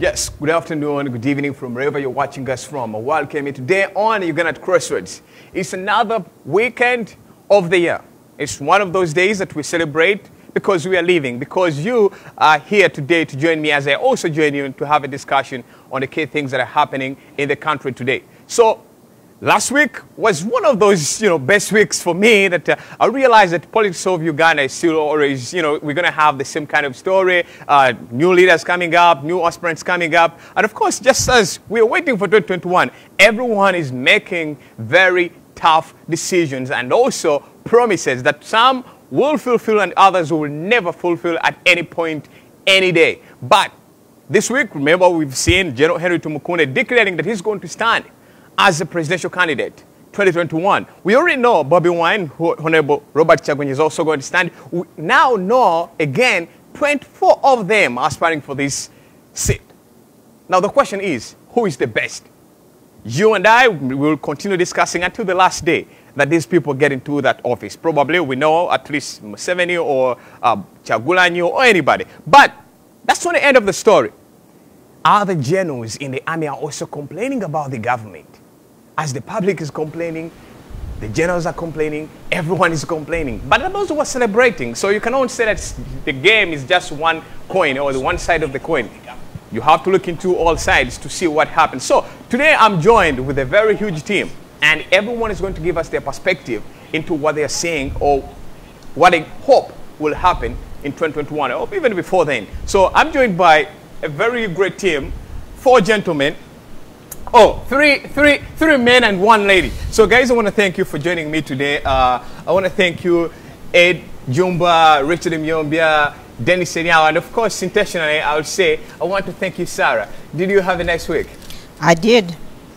Yes, good afternoon, good evening from wherever you're watching us from. Welcome today on Uganda Crossroads. It's another weekend of the year. It's one of those days that we celebrate because we are living, because you are here today to join me as I also join you to have a discussion on the key things that are happening in the country today. So, last week was one of those, best weeks for me that I realized that politics of Uganda is still always, we're going to have the same kind of story, new leaders coming up, new aspirants coming up. And of course, just as we're waiting for 2021, everyone is making very tough decisions and also promises that some will fulfill and others will never fulfill at any point, any day. But this week, remember, we've seen General Henry Tumukunde declaring that he's going to stand as a presidential candidate, 2021. We already know Bobiwine, who Honorable Robert Kyagulanyi is also going to stand. We now know, again, 24 of them are aspiring for this seat. Now, the question is, who is the best? You and I will continue discussing until the last day that these people get into that office. Probably we know at least Museveni or Kyagulanyi or anybody. But that's not the end of the story. Other generals in the army are also complaining about the government. As the public is complaining, the generals are complaining, everyone is complaining. But those who are celebrating, so you cannot say that the game is just one coin or the one side of the coin. You have to look into all sides to see what happens. So today I'm joined with a very huge team, and everyone is going to give us their perspective into what they are saying or what they hope will happen in 2021 or even before then. So I'm joined by a very great team, 4 gentlemen. Oh, three men and 1 lady. So guys, I want to thank you for joining me today. I want to thank you, Ed, Jumba, Richard Myombia, Dennis Senyawa, and of course, intentionally, I would say, I want to thank you, Sarah. Did you have a nice week? I did.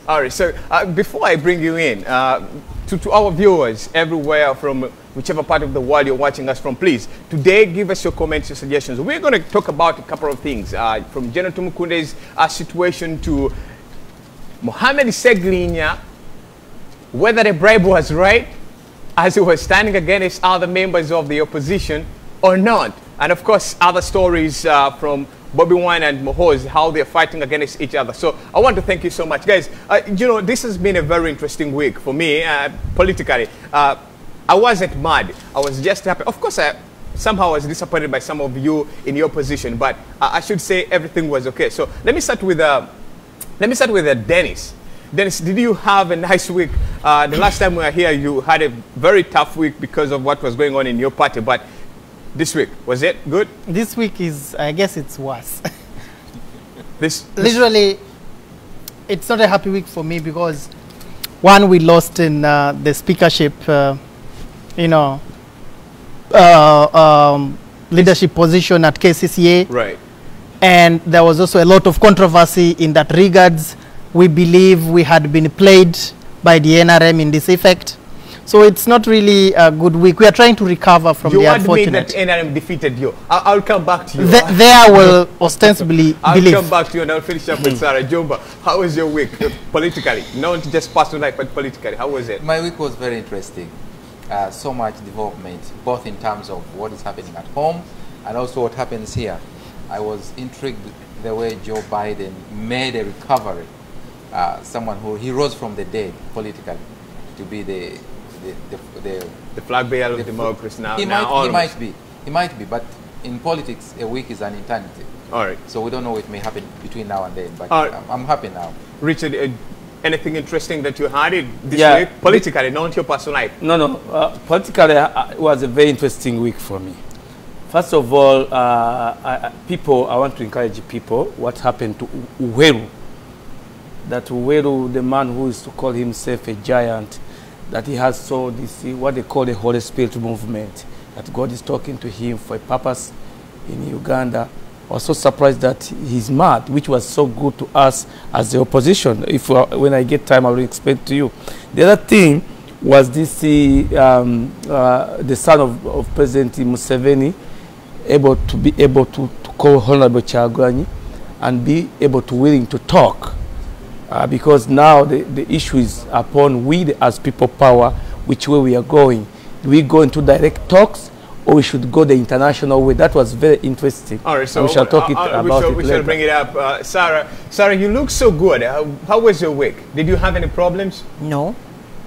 All right, so before I bring you in, to our viewers everywhere from whichever part of the world you're watching us from, please, today give us your comments, your suggestions. We're going to talk about a couple of things, from General Tumukunde's situation to Mohamed Seglinya, whether the bribe was right as he was standing against other members of the opposition or not. And of course, other stories from Bobiwine and Muhoozi, how they're fighting against each other. So I want to thank you so much. Guys, this has been a very interesting week for me politically. I wasn't mad. I was just happy. Of course, somehow I was disappointed by some of you in your position, but I should say everything was okay. So let me start with Dennis. Dennis, did you have a nice week? The last time we were here, you had a very tough week because of what was going on in your party, but this week, was it good? This week is, I guess it's worse. Literally, it's not a happy week for me because, one, we lost in the speakership, leadership position at KCCA. Right. And there was also a lot of controversy in that regards. We believe we had been played by the NRM in this effect. So it's not really a good week. We are trying to recover from the unfortunate. You admit that NRM defeated you. I'll come back to you. There will ostensibly believe. I'll come back to you and I'll finish up with Sarah. Jumba, how was your week politically? Not just personal life, but politically. How was it? My week was very interesting. So much development, both in terms of what is happening at home and also what happens here. I was intrigued the way Joe Biden made a recovery. Someone who he rose from the dead politically to be the flag bearer of democracy now. He might be, but in politics, a week is an eternity. All right. So we don't know what may happen between now and then, but I'm happy now. Richard, anything interesting that you had this week? Politically, not your personal life. No. Politically, it was a very interesting week for me. First of all, I want to encourage people what happened to Uweru. That Uweru, the man who is to call himself a giant, that he has so this, what they call the Holy Spirit movement, that God is talking to him for a purpose in Uganda. I was so surprised that he's mad, which was so good to us as the opposition. When I get time, I will explain to you. The other thing was this, the son of President Museveni, be able to call Honorable Kyagulanyi and be able to willing to talk. Because now the issue is upon we as people power, which way we are going. Do we go into direct talks or we should go the international way. That was very interesting. All right, so we shall talk about it we later. shall bring it up. Sarah, you look so good. How was your week? Did you have any problems? No.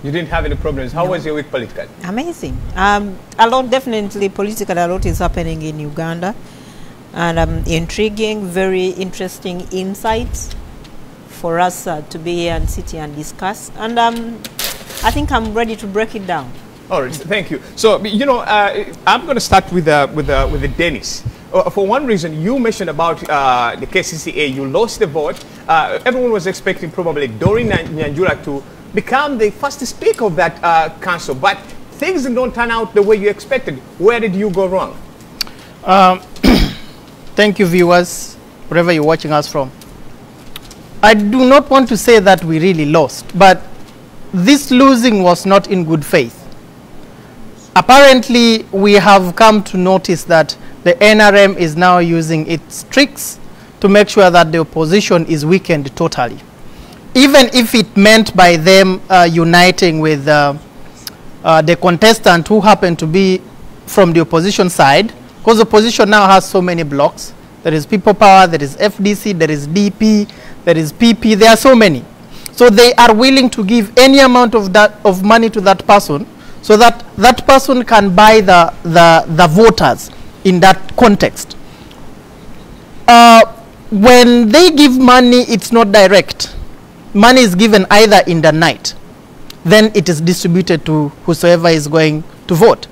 You didn't have any problems. How was your week politically? Amazing. A lot, definitely politically, a lot is happening in Uganda. And intriguing, very interesting insights for us to be here and sit here and discuss. And I think I'm ready to break it down. All right, thank you. So, you know, I'm going to start with the Dennis. For one reason, you mentioned about the KCCA. You lost the vote. Everyone was expecting probably Doreen Nyanjula to become the first speaker of that council, but things don't turn out the way you expected. Where did you go wrong? Thank you, viewers, wherever you're watching us from. I do not want to say that we really lost, but this losing was not in good faith. Apparently, we have come to notice that the NRM is now using its tricks to make sure that the opposition is weakened totally. Even if it meant by them uniting with the contestant who happened to be from the opposition side, because the opposition now has so many blocks. There is People Power, there is FDC, there is DP, there is PP, there are so many. So they are willing to give any amount of money to that person so that that person can buy the voters in that context. When they give money, it's not direct. Money is given either in the night, then it is distributed to whosoever is going to vote.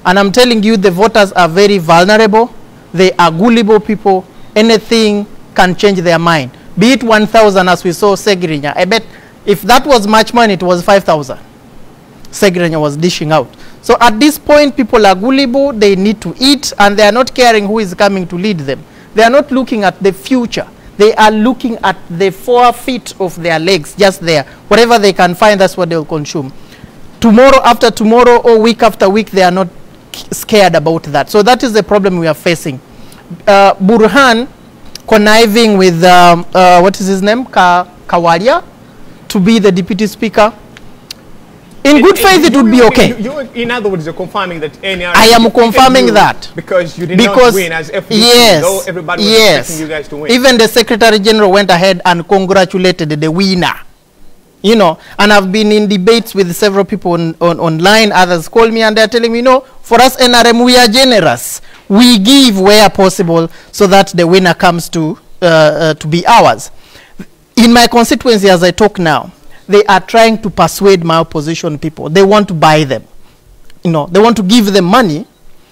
And I'm telling you, the voters are very vulnerable. They are gullible people. Anything can change their mind. Be it 1,000, as we saw Segirinya. I bet if that was much money, it was 5,000. Segirinya was dishing out. So at this point, people are gullible. They need to eat, and they are not caring who is coming to lead them. They are not looking at the future. They are looking at the 4 feet of their legs, just there. Whatever they can find, that's what they'll consume. Tomorrow after tomorrow or week after week, they are not scared about that. So that is the problem we are facing. Burhan conniving with, what is his name, Kawalia, to be the deputy speaker. In good faith, it would be okay. In other words, you're confirming that NRM... I am confirming that. Because you did not win as FDC, yes, though everybody was expecting you guys to win. Even the Secretary General went ahead and congratulated the winner. You know, and I've been in debates with several people online. Others call me and they're telling me, no, for us NRM, we are generous. We give where possible so that the winner comes to be ours. In my constituency, as I talk now, they are trying to persuade my opposition people. They want to buy them. You know, they want to give them money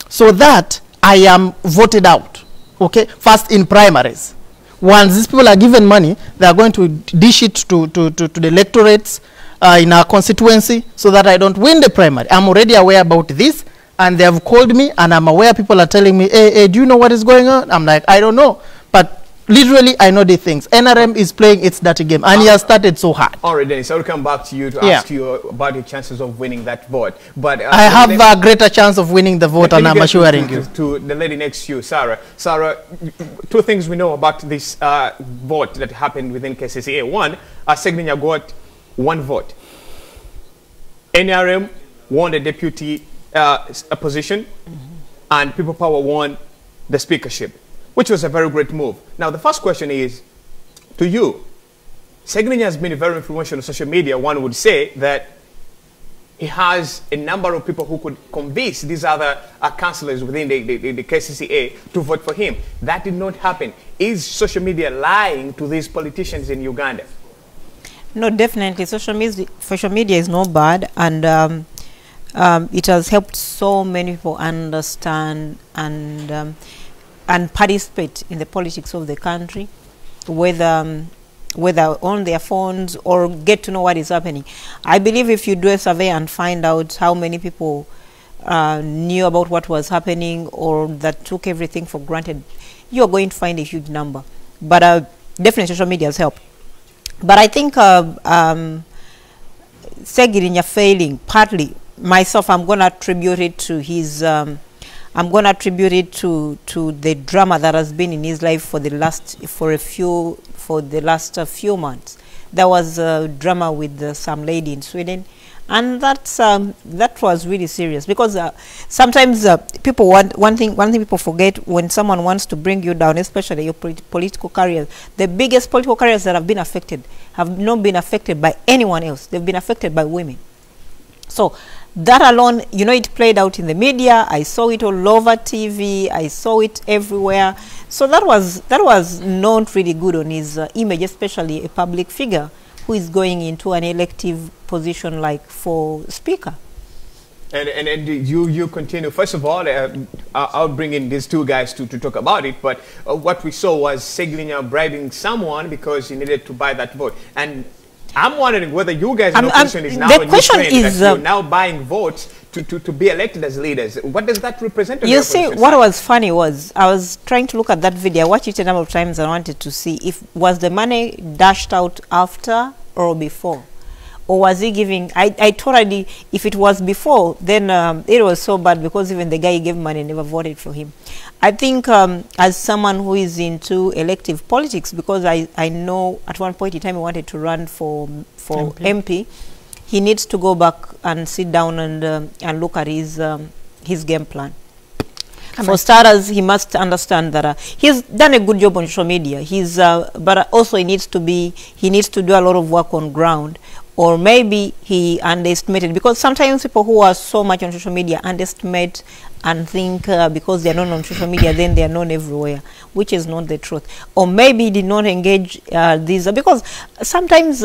so that I am voted out. Okay, first in primaries. Once these people are given money, they are going to dish it to the electorates in our constituency so that I don't win the primary. I'm already aware about this, and they have called me, and I'm aware people are telling me, hey, do you know what is going on? I'm like, I don't know. But literally, I know the things. NRM is playing its dirty game, and he has started so hard. All right, Dennis, I will come back to you to ask you about your chances of winning that vote. But I have a greater chance of winning the vote, and I'm assuring you. To the lady next to you, Sarah. Sarah, 2 things we know about this vote that happened within KCCA. One, Segirinya got 1 vote. NRM won the deputy position, and People Power won the speakership, which was a very great move. Now, the first question is, to you, Segirinya has been very influential on social media. One would say that he has a number of people who could convince these other councillors within the KCCA to vote for him. That did not happen. Is social media lying to these politicians in Uganda? No, definitely. Social media is not bad, and it has helped so many people understand and participate in the politics of the country, whether on their phones or get to know what is happening. I believe if you do a survey and find out how many people knew about what was happening or that took everything for granted, you're going to find a huge number. But definitely social media has helped. But I think Segirinya failing, partly, myself, I'm going to attribute it to his... I'm going to attribute it to the drama that has been in his life for the last few months. There was a drama with some lady in Sweden, And that's that was really serious, because sometimes people want one thing people forget: when someone wants to bring you down, especially your political careers, the biggest political careers that have been affected have not been affected by anyone else. They've been affected by women. So that alone, you know, it played out in the media. I saw it all over TV. I saw it everywhere. So that was not really good on his image, especially a public figure who is going into an elective position like for speaker. And you continue. First of all, I'll bring in these two guys to talk about it. But what we saw was Segirinnya bribing someone because he needed to buy that vote. And I'm wondering whether you guys in opposition is now a new trend that you're now buying votes to be elected as leaders. What does that represent? You see, what was funny was I was trying to look at that video. I watched it a number of times and I wanted to see if was the money dashed out after or before, or was he giving? I totally, if it was before, then it was so bad, because even the guy he gave money never voted for him. I think as someone who is into elective politics, because I know at one point in time he wanted to run for MP, he needs to go back and sit down and look at his game plan. For starters, he must understand that he's done a good job on social media. But also he needs to do a lot of work on ground, or maybe he underestimated, because sometimes people who are so much on social media underestimate and think because they are known on social media, then they are known everywhere, which is not the truth. Or maybe he did not engage these, because sometimes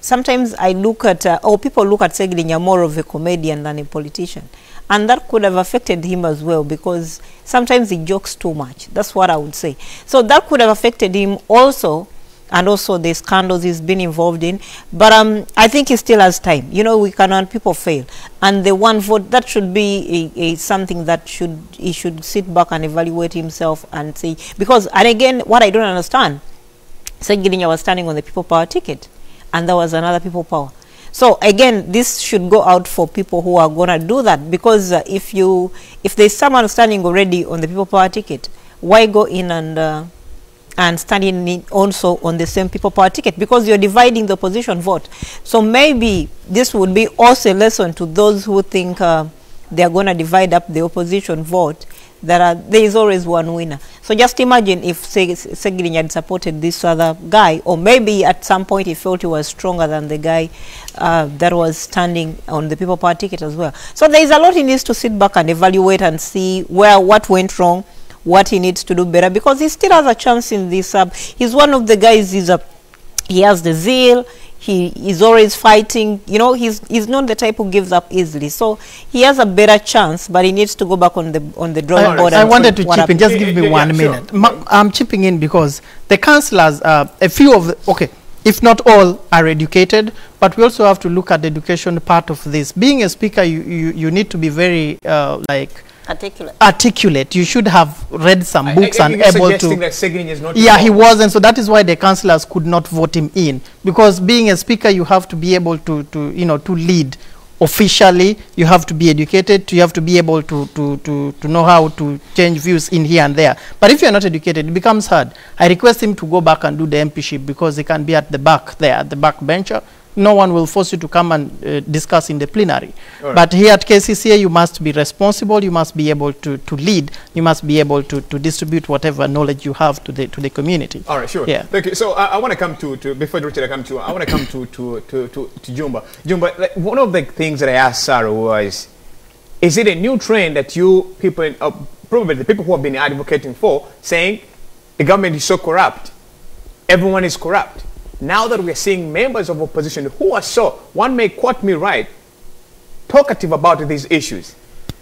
sometimes I look at, or people look at Segirinnya more of a comedian than a politician. And that could have affected him as well, because sometimes he jokes too much. That's what I would say. So that could have affected him also, and also the scandals he's been involved in. But I think he still has time. You know, people fail. And the one vote, that should be something that he should sit back and evaluate himself and say. Because, and again, what I don't understand, Segirinnya was standing on the people power ticket, and there was another people power. So again, this should go out for people who are going to do that, because if there's someone standing already on the people power ticket, why go in and standing in also on the same people power ticket? Because you're dividing the opposition vote. So maybe this would be also a lesson to those who think they're going to divide up the opposition vote, that there is always one winner. So just imagine if Segirinnya had supported this other guy, or maybe at some point he felt he was stronger than the guy that was standing on the people power ticket as well. So there is a lot he needs to sit back and evaluate and see what went wrong, what he needs to do better, because he still has a chance in this. He's one of the guys, he has the zeal, he is always fighting, you know, he's not the type who gives up easily. So he has a better chance, but he needs to go back on the drawing board. I wanted to chip in, just give me 1 minute. Sure. I'm chipping in because the councillors, a few of if not all, are educated, but we also have to look at the education part of this. Being a speaker, you need to be very articulate. You should have read some books and able to. That Segirinnya is not he wasn't. So that is why the councillors could not vote him in, because being a speaker, you have to be able to lead officially. You have to be educated. You have to be able to know how to change views in here and there. But if you are not educated, it becomes hard. I request him to go back and do the MPship, because he can be at the back there, at the back bench. No one will force you to come and discuss in the plenary. Right. But here at KCCA, you must be responsible. You must be able to lead. You must be able to distribute whatever knowledge you have to the community. All right, sure. Yeah. Okay, so I want to come to before Richard I want to come to Jumba. Jumba, like, one of the things that I asked Sarah was, is it a new trend that you people, probably the people who have been advocating for, saying the government is so corrupt, everyone is corrupt? Now that we're seeing members of opposition who are so, one may quote me right, talkative about these issues,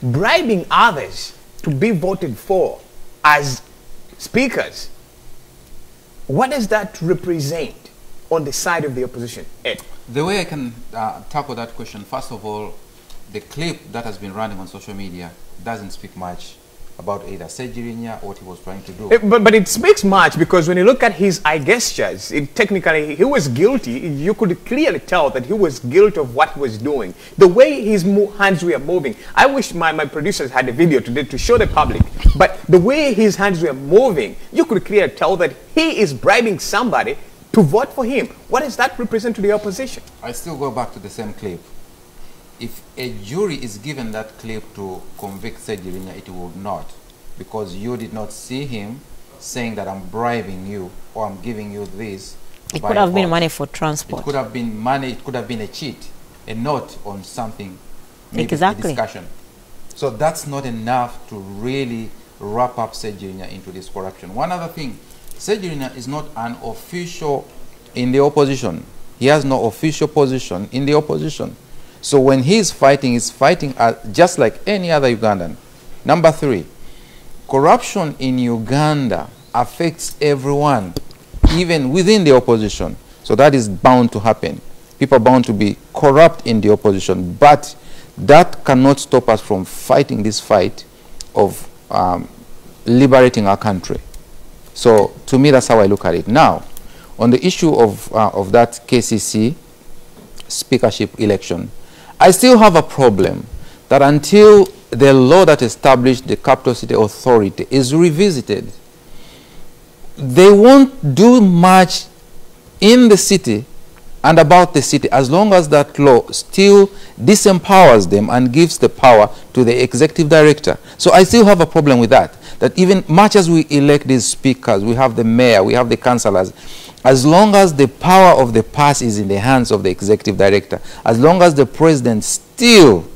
bribing others to be voted for as speakers, what does that represent on the side of the opposition, Ed? The way I can tackle that question, first of all, the clip that has been running on social media doesn't speak much about either Segirinnya or what he was trying to do. But it speaks much, because when you look at his eye gestures, technically he was guilty. You could clearly tell that he was guilty of what he was doing. The way his hands were moving. I wish my producers had a video today to show the public. But the way his hands were moving, you could clearly tell that he is bribing somebody to vote for him. What does that represent to the opposition? I still go back to the same clip. If a jury is given that clip to convict Sejirinya, it would not, because you did not see him saying that I'm bribing you or I'm giving you this. It could have been money for transport. It could have been money, it could have been a cheat, a note on something, maybe exactly. a discussion. So that's not enough to really wrap up Sejirinya into this corruption. One other thing, Sejirinya is not an official in the opposition. He has no official position in the opposition. So when he's fighting just like any other Ugandan. Number 3, corruption in Uganda affects everyone, even within the opposition. So that is bound to happen. People are bound to be corrupt in the opposition, but that cannot stop us from fighting this fight of liberating our country. So to me, that's how I look at it. Now, on the issue of that KCC speakership election, I still have a problem that until the law that established the Capital City Authority is revisited, they won't do much in the city and about the city as long as that law still disempowers them and gives the power to the executive director. So I still have a problem with that. That even much as we elect these speakers, we have the mayor, we have the councillors, as long as the power of the purse is in the hands of the executive director, as long as the president still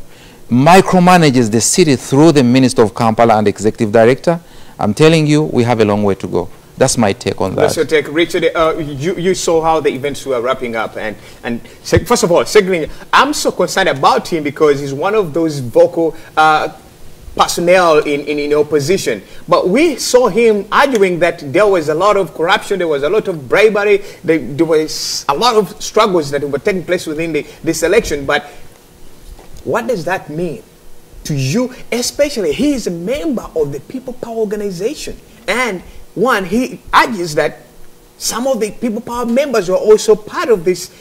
micromanages the city through the Minister of Kampala and the executive director, I'm telling you, we have a long way to go. That's my take on that. That's your take. Richard, you saw how the events were wrapping up. And first of all, secondly, I'm so concerned about him because he's one of those vocal personnel in opposition. But we saw him arguing that there was a lot of corruption, there was a lot of bribery, there was a lot of struggles that were taking place within this election. But what does that mean to you? Especially, he is a member of the People Power Organization. And one, he argues that some of the People Power members were also part of this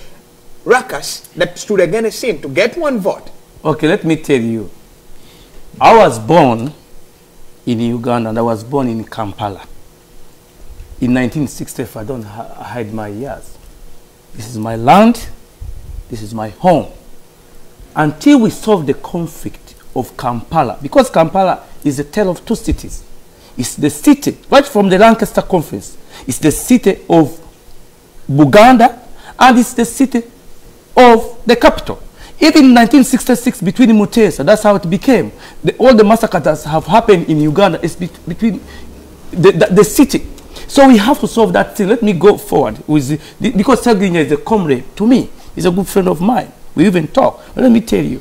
ruckus that stood against him to get one vote. Okay, let me tell you. I was born in Uganda and I was born in Kampala. In 1965, I don't hide my years. This is my land. This is my home. Until we solve the conflict of Kampala, because Kampala is a tale of two cities. It's the city, right from the Lancaster Conference, it's the city of Buganda and it's the city of the capital. Even in 1966, between Mutesa, that's how it became. All the massacres that have happened in Uganda is between the city. So we have to solve that thing. Let me go forward with because Sejirinya is a comrade to me. He's a good friend of mine. We even talk. But let me tell you,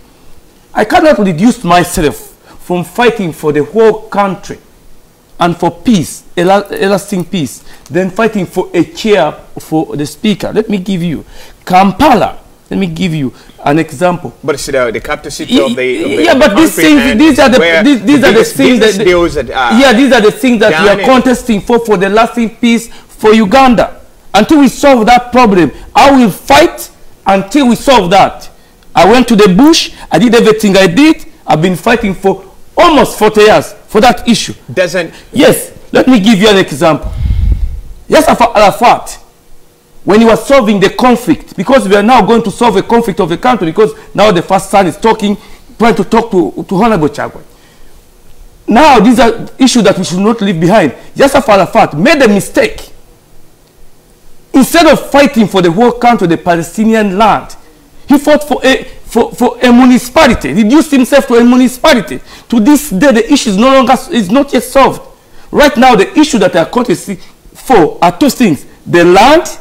I cannot reduce myself from fighting for the whole country and for peace, a lasting peace, then fighting for a chair for the speaker. Let me give you Kampala. Let me give you an example. But it's the capital city of the yeah, but these things, these are the things that we are contesting for the lasting peace for Uganda. Until we solve that problem, I will fight until we solve that. I went to the bush. I did everything I did. I've been fighting for almost 40 years for that issue. Yes, let me give you an example. Yasser Arafat, when he was solving the conflict, because we are now going to solve a conflict of the country, because now the first son is trying to talk to Honorable Chagwe. Now these are issues that we should not leave behind. Yasser Arafat made a mistake. Instead of fighting for the whole country, the Palestinian land, he fought for a municipality, reduced himself to a municipality. To this day, the issue is not yet solved. Right now, the issue that are contesting for are two things: the land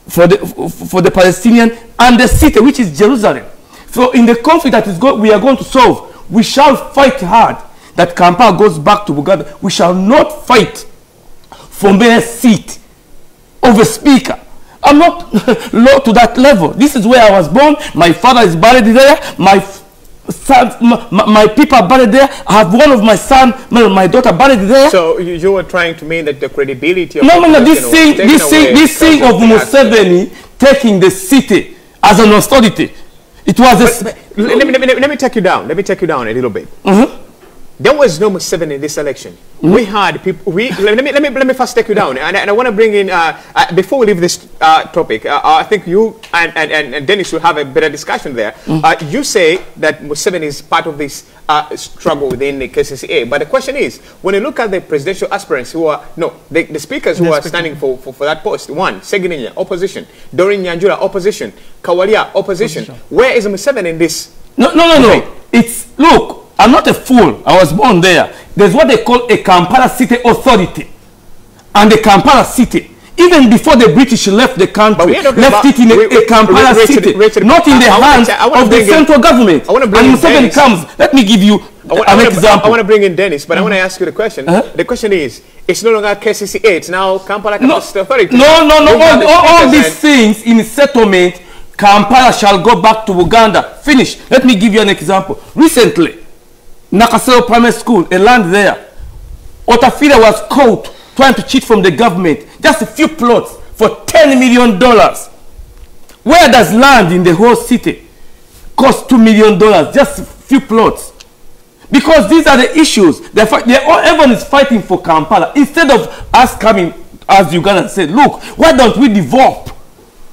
for the Palestinian and the city, which is Jerusalem. So in the conflict that we are going to solve, we shall fight hard that Kampala goes back to Uganda. We shall not fight for mere seat of a speaker. I'm not low to that level. This is where I was born. My father is buried there. My people are buried there. I have one of my son, my daughter buried there. So you were trying to mean that the credibility of this thing of Museveni taking the city as an authority. It was let me take you down. Let me take you down a little bit. There was no Museveni in this election. We had people. Let me first take you down, and I want to bring in before we leave this topic. I think you and Dennis will have a better discussion there. You say that Museveni is part of this struggle within the KCCA, but the question is, when you look at the presidential aspirants who are the speakers who are standing for that post, one, Segirinya, opposition; Doreen Nyanjula, opposition; Kawalia, opposition. Where is Museveni in this? No. It's look. I'm not a fool. I was born there. There's what they call a Kampala City Authority. And the Kampala City, even before the British left the country, left it in a Kampala City, not in the hands of the central government. And Museveni comes. Let me give you an example. I want to bring in Dennis, but I want to ask you the question. The question is, it's no longer KCCA, it's now Kampala City Authority. No. All these things in settlement, Kampala shall go back to Uganda. Finish. Let me give you an example. Recently, Nakasero Primary School, a land there, Otafila was caught trying to cheat from the government. Just a few plots for $10 million. Where does land in the whole city cost $2 million? Just a few plots. Because these are the issues. Everyone is fighting for Kampala. Instead of us coming, as Uganda said, look, why don't we develop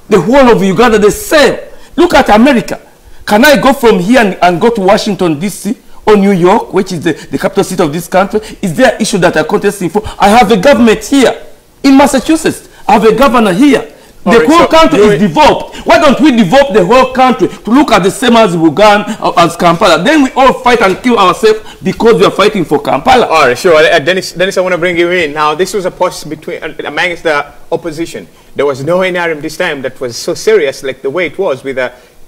the whole of Uganda the same? Look at America. Can I go from here and go to Washington, D.C., or New York, which is the capital city of this country? Is there an issue that I'm contesting for? I have a government here in Massachusetts. I have a governor here. The whole country is developed. Why don't we develop the whole country to look at the same as Uganda, as Kampala? Then we all fight and kill ourselves because we are fighting for Kampala. All right, sure. Dennis, I want to bring you in. Now, this was a post amongst the opposition. There was no NRM this time that was so serious like the way it was with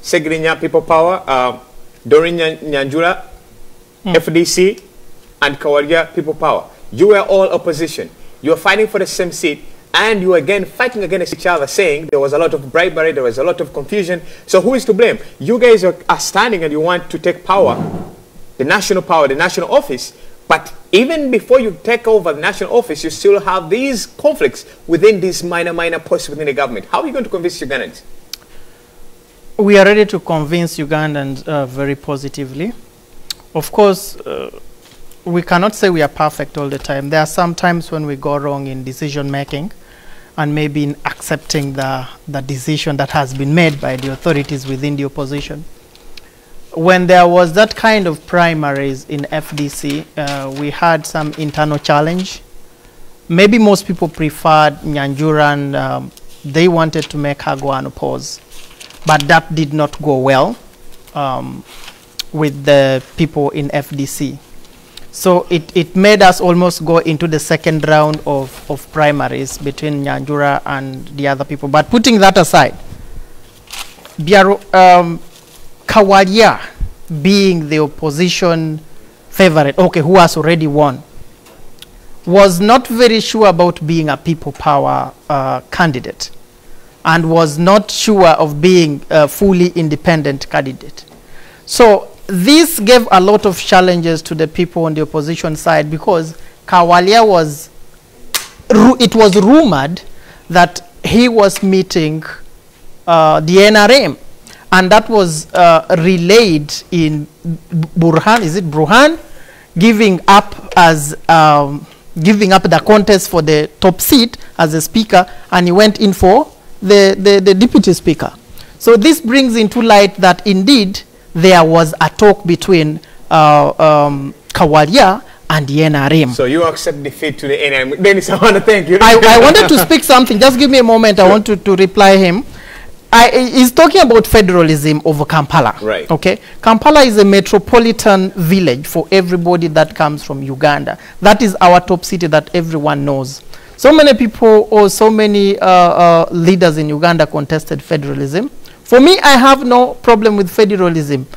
Segirinya People Power, Doreen Nyanjula, FDC, and Kawalia People Power. You were all opposition. You were fighting for the same seat, and you were again fighting against each other, saying there was a lot of bribery, there was a lot of confusion. So who is to blame? You guys are standing and you want to take power, the national office, but even before you take over the national office, you still have these conflicts within these minor posts within the government. How are you going to convince Ugandans? We are ready to convince Ugandans very positively. Of course, we cannot say we are perfect all the time. There are some times when we go wrong in decision making and maybe in accepting the decision that has been made by the authorities within the opposition. When there was that kind of primaries in FDC, we had some internal challenge. Maybe most people preferred Nyanjura and they wanted to make her go unopposed, but that did not go well with the people in FDC. So it made us almost go into the second round of primaries between Nyanjura and the other people. But putting that aside, Kawalia being the opposition favorite, who has already won, was not very sure about being a people power candidate and was not sure of being a fully independent candidate. So this gave a lot of challenges to the people on the opposition side because Kawalia it was rumored that he was meeting the NRM, and that was relayed in Burhan, is it Burhan, giving up the contest for the top seat as a speaker, and he went in for the deputy speaker. So this brings into light that indeed there was a talk between Kawalia and the NRM. So you accept defeat to the NRM. Dennis, I want to thank you. I wanted to speak something. Just give me a moment. Sure. I want to reply him. He's talking about federalism over Kampala. Right. Okay. Kampala is a metropolitan village for everybody that comes from Uganda. That is our top city that everyone knows. So many people or so many leaders in Uganda contested federalism. For me, I have no problem with federalism.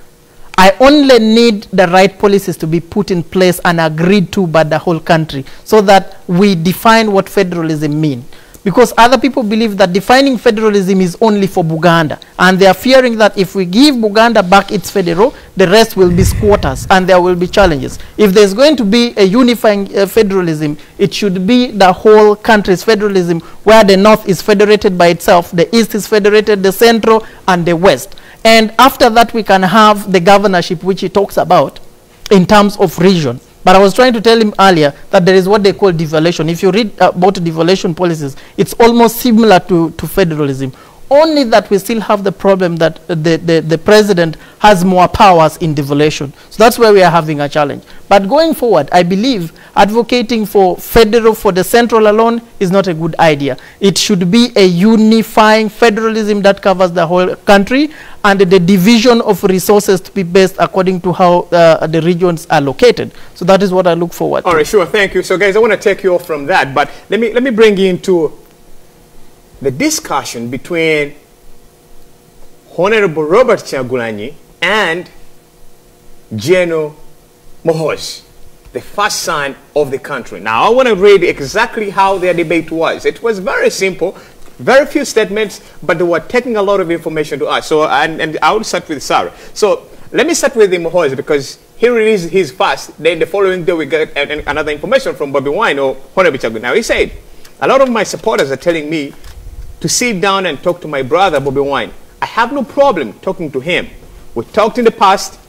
I only need the right policies to be put in place and agreed to by the whole country so that we define what federalism means. Because other people believe that defining federalism is only for Buganda, and they are fearing that if we give Buganda back its federal, the rest will be squatters and there will be challenges. If there's going to be a unifying federalism, it should be the whole country's federalism, where the north is federated by itself, the east is federated, the central, and the west. And after that, we can have the governorship, which he talks about in terms of region. But I was trying to tell him earlier that there is what they call devaluation. If you read about devaluation policies, it's almost similar to federalism. Only that we still have the problem that the president has more powers in devaluation. So that's where we are having a challenge. But going forward, I believe advocating for the central alone is not a good idea. It should be a unifying federalism that covers the whole country, and the division of resources to be based according to how the regions are located. So that is what I look forward to. All right, sure, thank you. So guys, I want to take you off from that, but let me bring you into the discussion between Honorable Robert Kyagulanyi and General Muhoozi, the first son of the country. Now, I want to read exactly how their debate was. It was very simple, very few statements, but they were taking a lot of information to us. So, and I will start with Sarah. So, let me start with the Muhoozi, because he released his first. Then the following day, we got another information from Bobiwine or Honorable Kyagulanyi. Now, he said, a lot of my supporters are telling me to sit down and talk to my brother, Bobiwine. I have no problem talking to him. We talked in the past,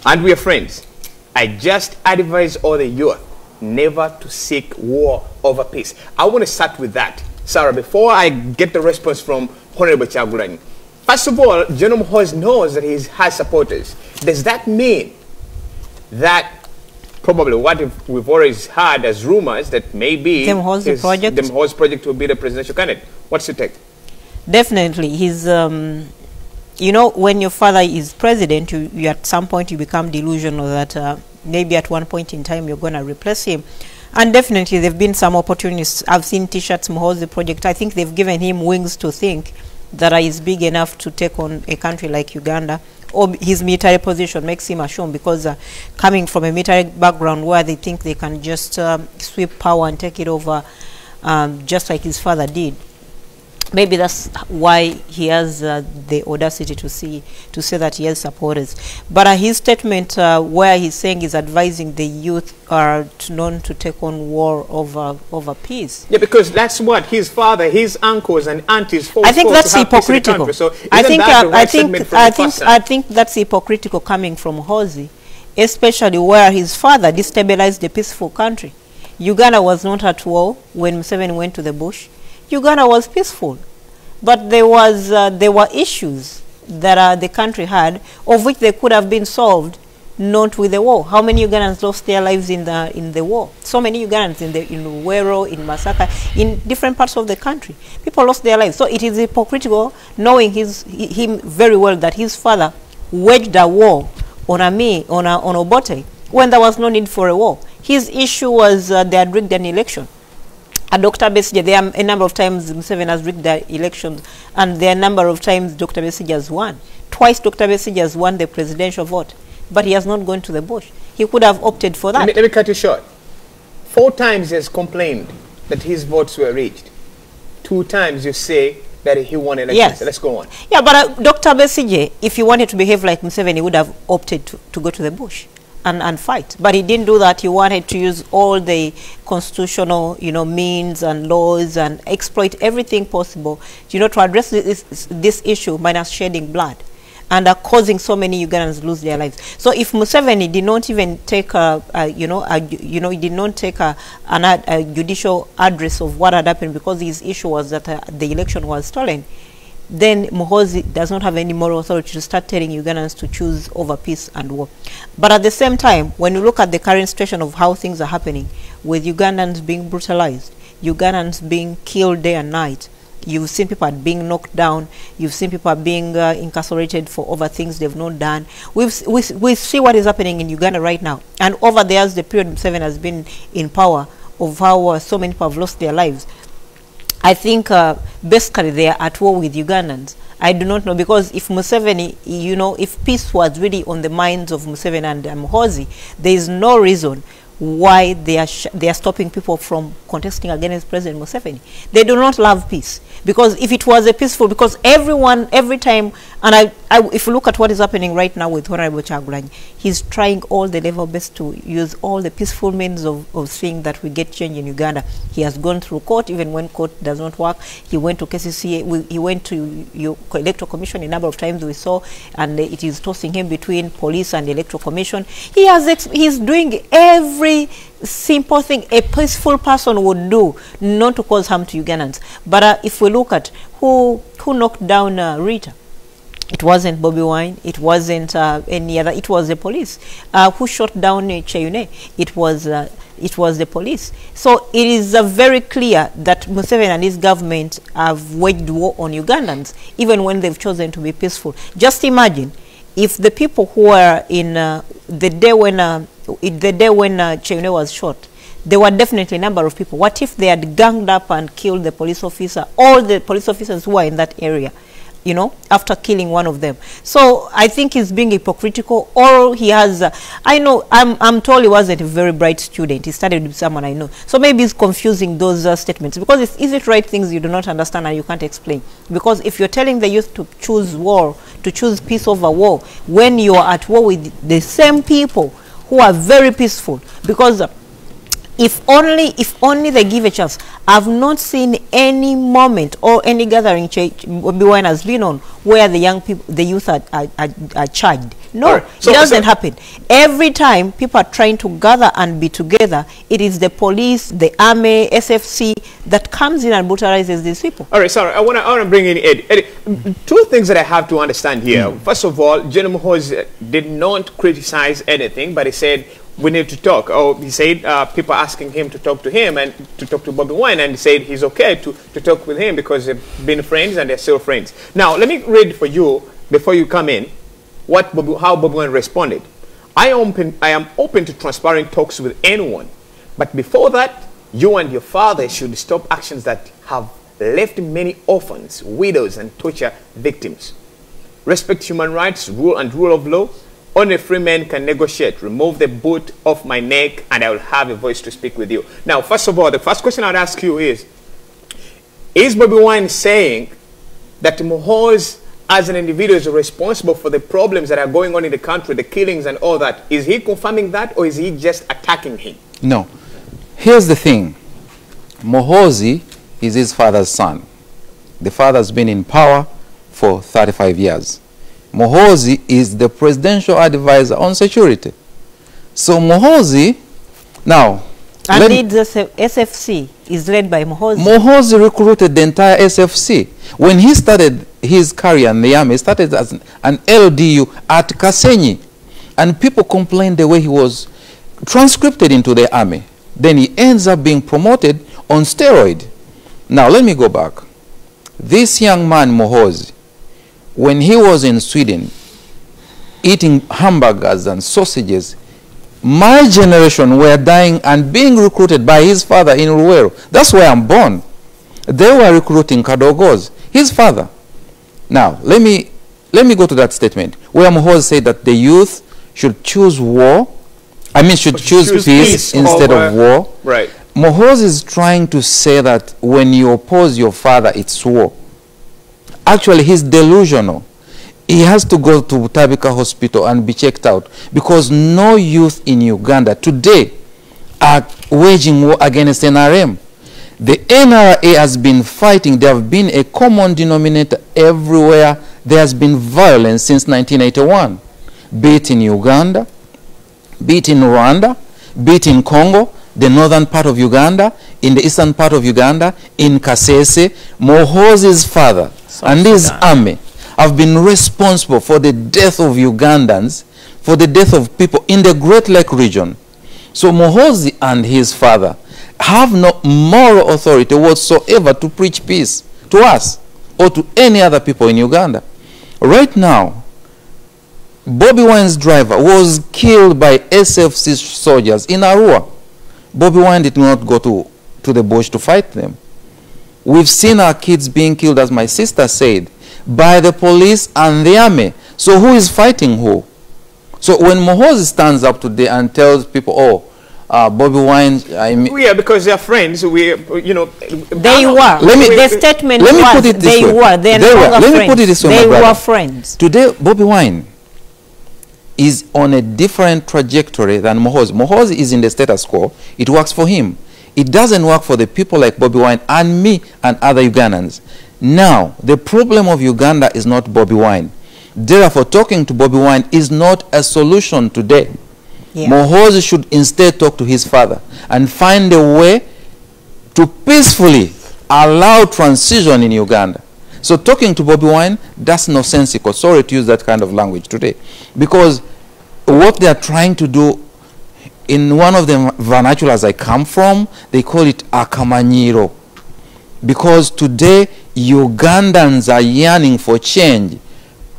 and we are friends. I just advise all the youth never to seek war over peace. I want to start with that, Sarah, before I get the response from Honorable Kyagulanyi. First of all, General Muhoozi knows that he has supporters. Does that mean that probably what we've always heard as rumors that maybe the Muhoozi project will be the presidential candidate? What's your take? Definitely. He's, you know, when your father is president, you at some point you become delusional that maybe at one point in time you're going to replace him. And definitely there have been some opportunities. I've seen T-shirts, Muhoozi project. I think they've given him wings to think that he's big enough to take on a country like Uganda. Or his military position makes him assume, because coming from a military background where they think they can just sweep power and take it over just like his father did. Maybe that's why he has the audacity to say that he has supporters. But his statement where he's saying he's advising the youth are known to take on war over peace. Yeah, because that's what his father, his uncles and aunties fought. I think that's hypocritical. So I think that's hypocritical coming from Muhoozi, especially where his father destabilized a peaceful country. Uganda was not at war when Museveni went to the bush. Uganda was peaceful, but there were issues that the country had, of which they could have been solved not with the war. How many Ugandans lost their lives in the war? So many Ugandans in Wero, in Masaka, in different parts of the country. People lost their lives. So it is hypocritical, knowing him very well, that his father waged a war on Obote when there was no need for a war. His issue was they had rigged an election. Dr. Besigye, there are a number of times Museveni has rigged the elections, and there are a number of times Dr. Besigye has won. Twice Dr. Besigye has won the presidential vote, but he has not gone to the bush. He could have opted for that. Let me cut you short. 4 times he has complained that his votes were rigged. 2 times you say that he won elections. Yes. So let's go on. Yeah, but Dr. Besigye, if he wanted to behave like Museveni, he would have opted to go to the bush and fight. But he didn't do that. He wanted to use all the constitutional, means and laws and exploit everything possible, to address this issue minus shedding blood and causing so many Ugandans lose their lives. So if Museveni did not even take he did not take a judicial address of what had happened, because his issue was that the election was stolen, then Muhoozi does not have any moral authority to start telling Ugandans to choose over peace and war. But at the same time, when you look at the current situation of how things are happening, with Ugandans being brutalized, Ugandans being killed day and night, you've seen people being knocked down, you've seen people being incarcerated for over things they've not done. We see what is happening in Uganda right now. And over there, as the period Museveni has been in power, of how so many people have lost their lives, I think basically they are at war with Ugandans. I do not know, because if Museveni, if peace was really on the minds of Museveni and Muhoozi, there is no reason why they are stopping people from contesting against President Museveni. They do not love peace, because if it was a peaceful, because every time And if you look at what is happening right now with Honorable Kyagulanyi, he's trying all the level best to use all the peaceful means of seeing that we get change in Uganda. He has gone through court, even when court does not work. He went to KCCA, he went to Electoral Commission a number of times we saw, and it is tossing him between police and Electoral Commission. He's doing every simple thing a peaceful person would do, not to cause harm to Ugandans. But if we look at who knocked down Rita, it wasn't Bobiwine, it wasn't any other, it was the police. Who shot down Cheyune, it was the police. So it is very clear that Museveni and his government have waged war on Ugandans, even when they've chosen to be peaceful. Just imagine if the people who were in the day when Cheyune was shot, there were definitely a number of people. What if they had ganged up and killed the police officer, all the police officers who were in that area, you know, after killing one of them? So I think he's being hypocritical, or he has, I'm told he wasn't a very bright student. He studied with someone I know. So maybe he's confusing those statements, because it's easy to write things you do not understand and you can't explain. Because if you're telling the youth to choose war, to choose peace over war, when you are at war with the same people who are very peaceful, because if only they give a chance. I've not seen any moment or any gathering Bobiwine has been on where the young people, the youth are charged. No, right. It doesn't happen. Every time people are trying to gather and be together, it is the police, the army, SFC that comes in and brutalizes these people. All right, sorry, I want to bring in Eddie. Eddie, two things that I have to understand here. First of all, General Muhoozi did not criticize anything, but he said, we need to talk. Oh, he said people are asking him to talk to him and to talk to Bobiwine, and he said he's okay to talk with him because they've been friends and they're still friends. Now, let me read for you, before you come in, how Bobiwine responded. I am open to transparent talks with anyone, but before that, you and your father should stop actions that have left many orphans, widows, and torture victims. Respect human rights, rule of law. Only free men can negotiate. Remove the boot off my neck and I will have a voice to speak with you. Now, first of all, the first question I'd ask you is Bobiwine saying that Muhoozi as an individual is responsible for the problems that are going on in the country, the killings and all that? Is he confirming that, or is he just attacking him? No. Here's the thing. Muhoozi is his father's son. The father's been in power for 35 years. Muhoozi is the presidential advisor on security. So Muhoozi, now... And the SFC is led by Muhoozi. Muhoozi recruited the entire SFC. When he started his career in the army, he started as an LDU at Kasenyi. And people complained the way he was transcribed into the army. Then he ends up being promoted on steroid. Now, let me go back. This young man, Muhoozi, when he was in Sweden eating hamburgers and sausages, my generation were dying and being recruited by his father in Ruwero. That's where I'm born. They were recruiting Kadogos, his father. Now, let me go to that statement where Muhoozi said that the youth should choose war. I mean, should choose peace instead of war. Right. Muhoozi is trying to say that when you oppose your father, it's war. Actually, he's delusional. He has to go to Tabika Hospital and be checked out, because no youth in Uganda today are waging war against NRM. The NRA has been fighting. There have been a common denominator everywhere. There has been violence since 1981, be it in Uganda, be it in Rwanda, be it in Congo, the northern part of Uganda, in the eastern part of Uganda, in Kasese. Muhoozi's father and his army have been responsible for the death of Ugandans, for the death of people in the Great Lake region. So Muhoozi and his father have no moral authority whatsoever to preach peace to us or to any other people in Uganda. Right now, Bobiwine's driver was killed by SFC soldiers in Arua. Bobiwine did not go to the bush to fight them. We've seen our kids being killed, as my sister said, by the police and the army. So who is fighting who? So when Muhoozi stands up today and tells people, oh, Bobiwine, I mean... Yeah, because they're friends. We, you know... They were. The statement was, put it this they way. were. They were. Let me put it this way, They my brother. were friends. Today, Bobiwine is on a different trajectory than Muhoozi. Muhoozi is in the status quo. It works for him. It doesn't work for the people like Bobiwine and me and other Ugandans. Now, the problem of Uganda is not Bobiwine. Therefore, talking to Bobiwine is not a solution today. Yeah. Muhoozi should instead talk to his father and find a way to peacefully allow transition in Uganda. So talking to Bobiwine, that's nonsensical. Sorry to use that kind of language today. Because what they are trying to do, in one of the vernaculars I come from, they call it akamanyiro. Because today, Ugandans are yearning for change,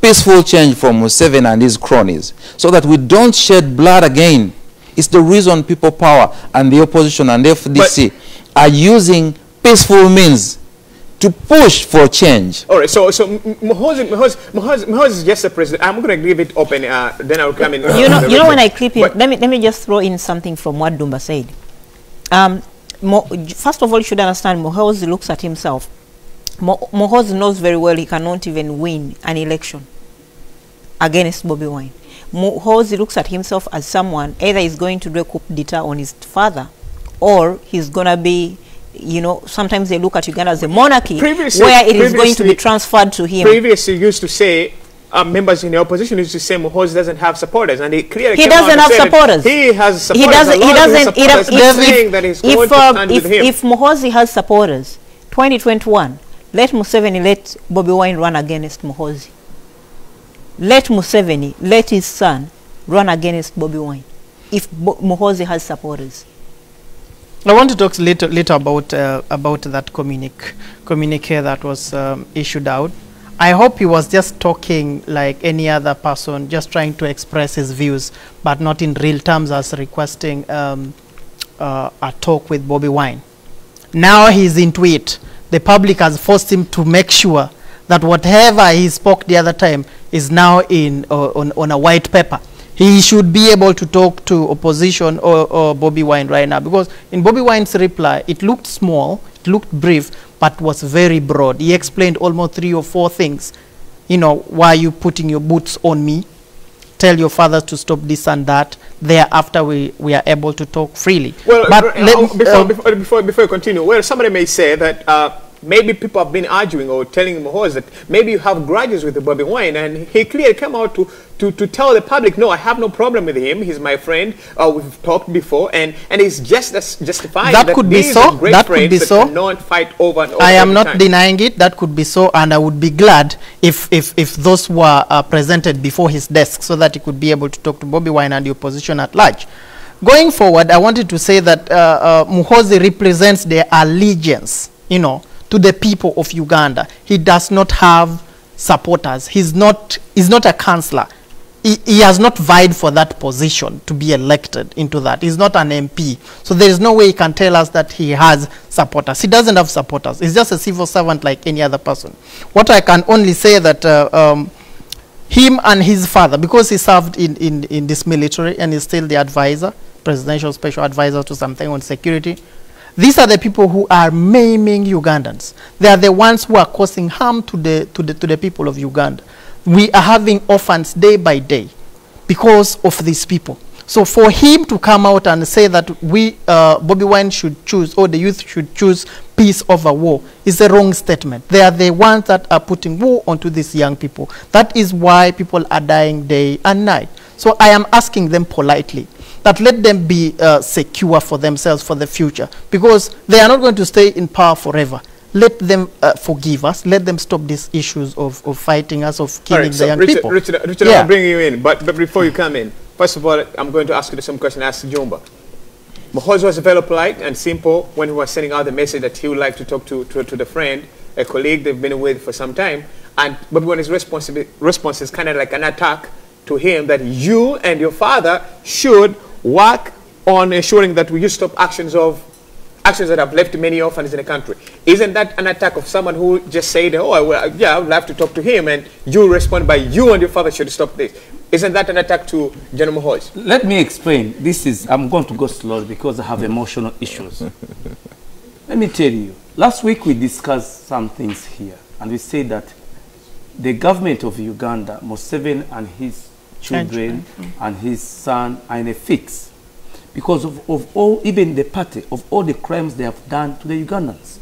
peaceful change from Museveni and his cronies, so that we don't shed blood again. It's the reason people power and the opposition and the FDC are using peaceful means to push for change. All right, so Muhoozi is just a president. I'm going to leave it open, then I'll come in. You know when I clip in, let me just throw in something from what Dumba said. First of all, you should understand Muhoozi looks at himself. Muhoozi knows very well he cannot even win an election against Bobiwine. Muhoozi looks at himself as someone, either he's going to do a coup d'etat on his father, or he's going to be, you know, sometimes they look at Uganda as a monarchy, where it is going to be transferred to him. Previously used to say, members in the opposition used to say Muhoozi doesn't have supporters, and he clearly doesn't have supporters. He has supporters. If Muhoozi has supporters, 2021, let Museveni, let Bobiwine run against Muhoozi. Let Museveni, let his son run against Bobiwine, if Muhoozi has supporters. I want to talk later about that communique that was issued out. I hope he was just talking like any other person, just trying to express his views, but not in real terms as requesting a talk with Bobiwine. Now he's into it. The public has forced him to make sure that whatever he spoke the other time is now on a white paper. He should be able to talk to opposition or Bobiwine right now, because in Bobiwine's reply, it looked small, it looked brief, but was very broad. He explained almost 3 or 4 things. You know, why are you putting your boots on me? Tell your father to stop this and that. Thereafter, we are able to talk freely. Well, but before you continue, well, somebody may say that maybe people have been arguing or telling Muhoozi that maybe you have grudges with the Bobiwine, and he clearly came out to tell the public, no, I have no problem with him. He's my friend. We've talked before, and it's just justifying that could be so. That could be so. Not fight over and over. I am not denying it. That could be so, and I would be glad if those were presented before his desk, so that he could be able to talk to Bobiwine and the opposition at large. Going forward, I wanted to say that Muhoozi represents the allegiance, you know, to the people of Uganda. He does not have supporters. He's not a councillor. He has not vied for that position to be elected into that. He's not an MP. So there is no way he can tell us that he has supporters. He doesn't have supporters. He's just a civil servant like any other person. What I can only say that him and his father, because he served in this military and is still the advisor, presidential special advisor to something on security, these are the people who are maiming Ugandans. They are the ones who are causing harm to the people of Uganda. We are having orphans day by day because of these people. So for him to come out and say that Bobiwine should choose, or the youth should choose peace over war, is a wrong statement. They are the ones that are putting war onto these young people. That is why people are dying day and night. So I am asking them politely that let them be secure for themselves for the future, because they are not going to stay in power forever. Let them forgive us. Let them stop these issues of fighting us, of killing the young people. Richard, I'll bring you in. But before you come in, first of all, I'm going to ask you the same question I asked Jumba. Muhoozi was very polite and simple when he was sending out the message that he would like to talk to the friend, a colleague they've been with for some time. And Bobiwine's response is kind of like an attack to him that you and your father should work on ensuring that we stop actions of actions that have left many orphans in the country. Isn't that an attack of someone who just said, oh, well, yeah, I would like to talk to him, and you respond by, you and your father should stop this? Isn't that an attack to General Muhoozi? Let me explain. I'm going to go slowly because I have emotional issues. Let me tell you, last week we discussed some things here, and we said that the government of Uganda, Museveni and his children and his son are in a fix because of all, even the party, of all the crimes they have done to the Ugandans.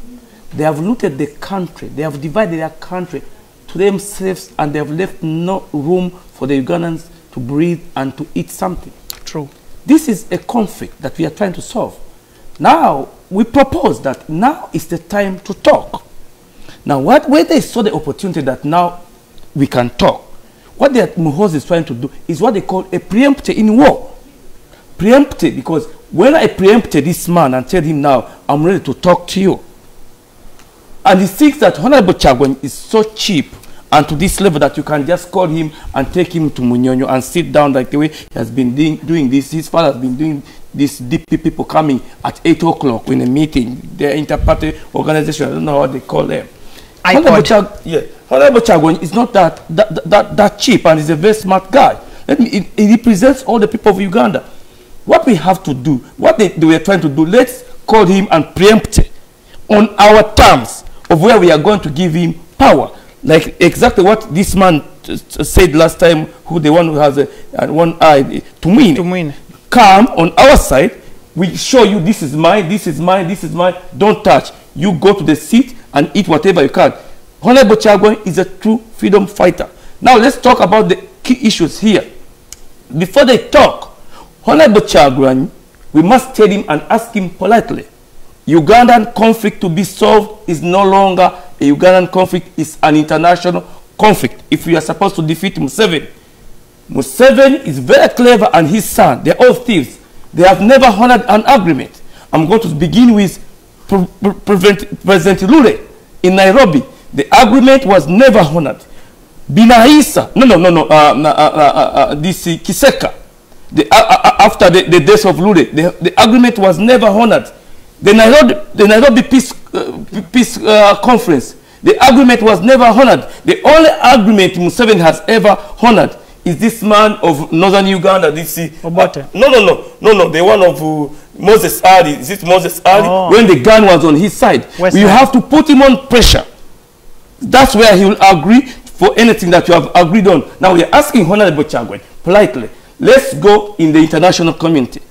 They have looted the country, they have divided their country to themselves, and they have left no room for the Ugandans to breathe and to eat something. True. This is a conflict that we are trying to solve. Now, we propose that now is the time to talk. Now, where they saw the opportunity that now we can talk, what Muhoozi is trying to do is what they call a preemptive in war. Preemptive, because when I preempted this man and tell him now, I'm ready to talk to you, and he thinks that Honorable Chagwen is so cheap and to this level that you can just call him and take him to Munyonyo and sit down like the way he has been doing this. His father has been doing this. DP people coming at 8 o'clock in a meeting, their inter-party organization, I don't know how they call them. Honorable Chagwen is not that cheap, and he's a very smart guy. He represents all the people of Uganda. What we have to do, what they were trying to do, let's call him and preempt it on our terms of where we are going to give him power. Like exactly what this man said last time, who the one who has one eye, Tumukunde. Come on our side, we show you this is mine, this is mine, this is mine, don't touch. You go to the seat and eat whatever you can. Honorable Chagwen is a true freedom fighter. Now let's talk about the key issues here. Before they talk, Honorable Chagwen, we must tell him and ask him politely. Ugandan conflict to be solved is no longer a Ugandan conflict, it's an international conflict. If we are supposed to defeat Museveni, Museveni is very clever, and his son, they're all thieves. They have never honored an agreement. I'm going to begin with President Lule in Nairobi. The agreement was never honored. Binaisa, this Kiseka, after the death of Lule, the agreement was never honored. The Nairobi Peace Conference, the agreement was never honored. The only agreement Museveni has ever honored is this man of northern Uganda, this Obote. No, the one of Moses Ali. Is it Moses Ali? Oh. When the gun was on his side. You have to put him on pressure. That's where he will agree for anything that you have agreed on. Now we are asking Honorable Chagwen politely, let's go in the international community.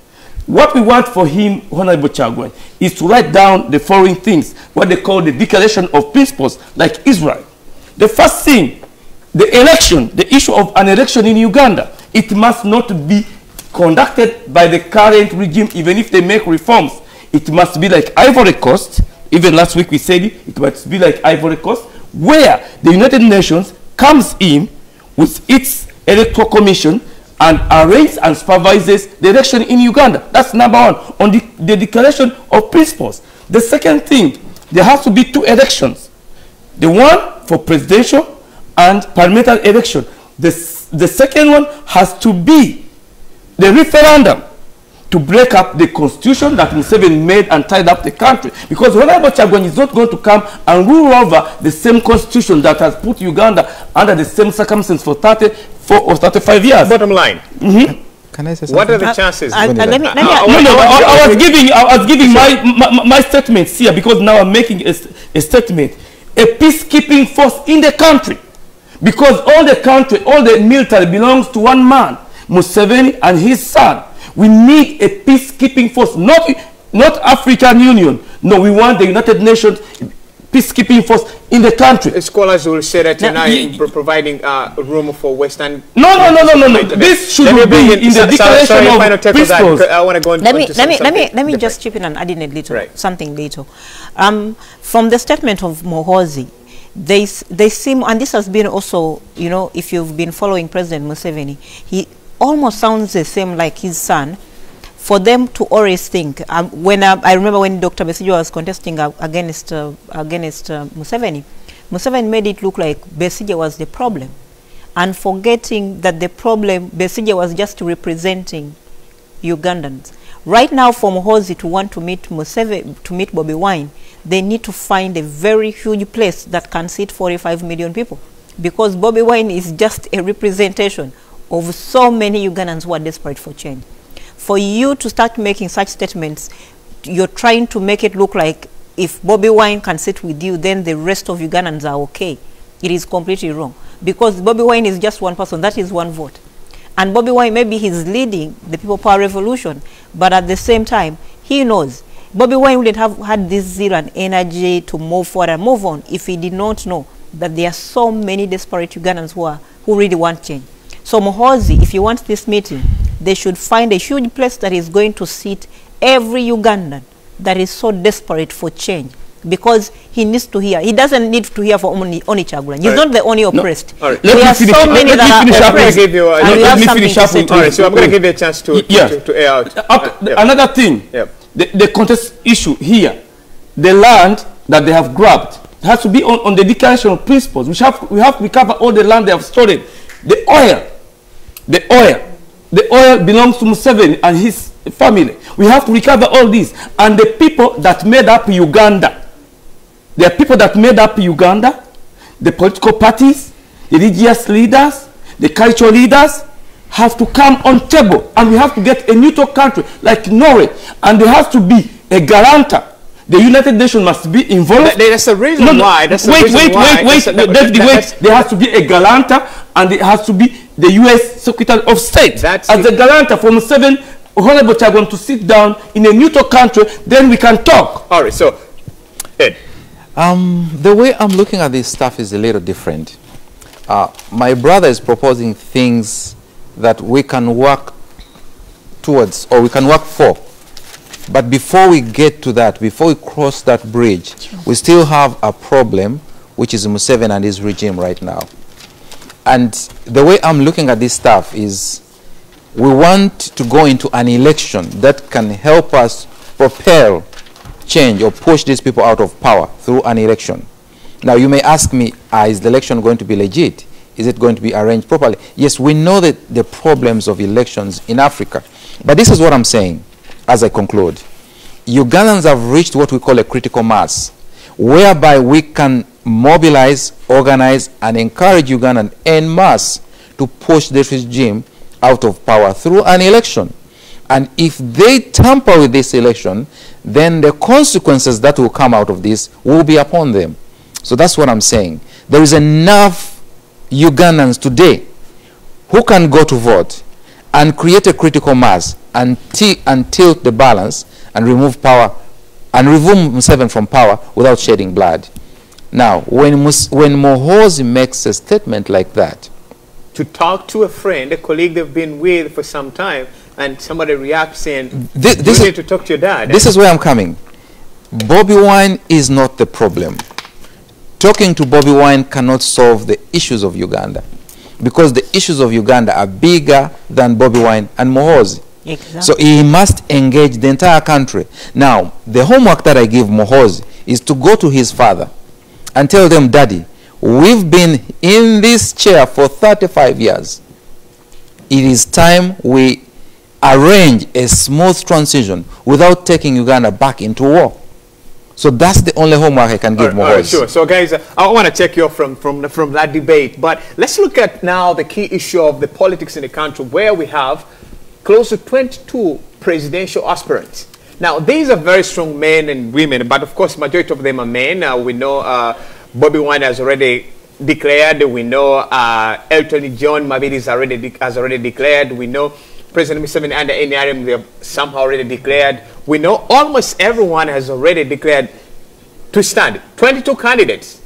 What we want for him, Honorable Chagwen, is to write down the following things, what they call the declaration of principles, like Israel. The first thing, the election, the issue of an election in Uganda, it must not be conducted by the current regime, even if they make reforms. It must be like Ivory Coast. Even last week we said it must be like Ivory Coast, where the United Nations comes in with its electoral commission and arranges and supervises the election in Uganda. That's number one, on the declaration of principles. The second thing, there has to be 2 elections. The one for presidential and parliamentary election. The second one has to be the referendum to break up the constitution that Museveni made and tied up the country. Because Honorable Chagwen is not going to come and rule over the same constitution that has put Uganda under the same circumstances for 34 or 35 years. Bottom line. Can I say something? What are the chances? I was giving my statements here, because now I'm making a statement. A peacekeeping force in the country. Because all the military belongs to one man, Museveni and his son. We need a peacekeeping force, not African Union. No, we want the United Nations peacekeeping force in the country. Scholars will say that you're providing room for Western. No. This should be in the declaration of principles. I want to go let me just chip in and add in a little something little. From the statement of Muhoozi, they seem, and this has been also, you know, if you've been following President Museveni, he almost sounds the same like his son. For them to always think, I remember when Dr. Besigye was contesting against Museveni, Museveni made it look like Besigye was the problem, and forgetting that the problem, Besigye was just representing Ugandans. Right now, for Muhoozi to want to meet Museveni, to meet Bobiwine, they need to find a very huge place that can seat 45 million people. Because Bobiwine is just a representation of so many Ugandans who are desperate for change. For you to start making such statements, you're trying to make it look like if Bobiwine can sit with you, then the rest of Ugandans are okay. It is completely wrong. Because Bobiwine is just one person, that is one vote. And Bobiwine, maybe he's leading the People Power Revolution, but at the same time, he knows. Bobiwine wouldn't have had this zeal and energy to move forward and move on if he did not know that there are so many desperate Ugandans who really want change. So Muhoozi, if you want this meeting, they should find a huge place that is going to seat every Ugandan that is so desperate for change. Because he needs to hear. He doesn't need to hear for only Chagula. He's not the only oppressed. No. Right. There are so many that are oppressed. Let me finish up with Alright, so I'm going to give you a chance to air out. Another thing, the contest issue here, the land that they have grabbed has to be on the declaration of principles. We have to recover all the land they have stolen. The oil belongs to Museveni and his family. We have to recover all this. And the people that made up Uganda, there are people that made up Uganda, the political parties, the religious leaders, the cultural leaders have to come on table, and we have to get a neutral country like Norway, and there has to be a guarantor. The United Nations must be involved. There's a reason why. Wait. There has to be a guarantor, and it has to be the U.S. Secretary of State as the guarantor for Museveni, Honorable Chagwan, to sit down in a neutral country. Then we can talk. All right. So, Ed. The way I'm looking at this stuff is a little different. My brother is proposing things that we can work towards or we can work for. But before we get to that, before we cross that bridge, we still have a problem, which is Museveni and his regime right now. And the way I'm looking at this stuff is we want to go into an election that can help us propel change or push these people out of power through an election. Now, you may ask me, is the election going to be legit? Is it going to be arranged properly? Yes, we know that the problems of elections in Africa. But this is what I'm saying as I conclude. Ugandans have reached what we call a critical mass, whereby we can mobilize, organize, and encourage Ugandans en masse to push the regime out of power through an election. And if they tamper with this election, then the consequences that will come out of this will be upon them. So that's what I'm saying. There is enough Ugandans today who can go to vote and create a critical mass and tilt the balance and remove power and remove Museveni from power without shedding blood. Now, when Muhoozi makes a statement like that, to talk to a friend, a colleague they've been with for some time, and somebody reacts saying, you need to talk to your dad. This is where I'm coming. Bobiwine is not the problem. Talking to Bobiwine cannot solve the issues of Uganda, because the issues of Uganda are bigger than Bobiwine and Muhoozi. Exactly. So he must engage the entire country. Now, the homework that I give Muhoozi is to go to his father and tell them, Daddy, we've been in this chair for 35 years. It is time we arrange a smooth transition without taking Uganda back into war. So that's the only homework I can give Muhoozi. All right, sure. So guys, I want to take you off from that debate, but let's look at now the key issue of the politics in the country, where we have close to 22 presidential aspirants. Now, these are very strong men and women, but of course, majority of them are men. We know Bobiwine has already declared. We know Elton John Mabidi has already declared. We know President Museveni and the NRM, they have somehow already declared. We know almost everyone has already declared to stand. 22 candidates.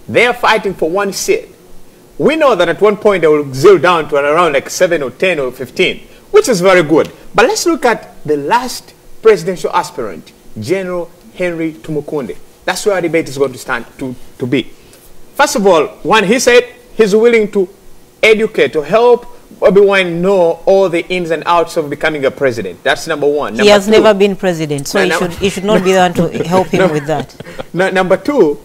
They are fighting for one seat. We know that at one point they will zero down to around like 7 or 10 or 15, which is very good. But let's look at the last presidential aspirant, General Henry Tumukunde. That's where our debate is going to stand to be. First of all, one, he said he's willing to educate, to help Bobiwine know all the ins and outs of becoming a president. That's number one. He has never been president, so he should not be the one to help him with that. Number two,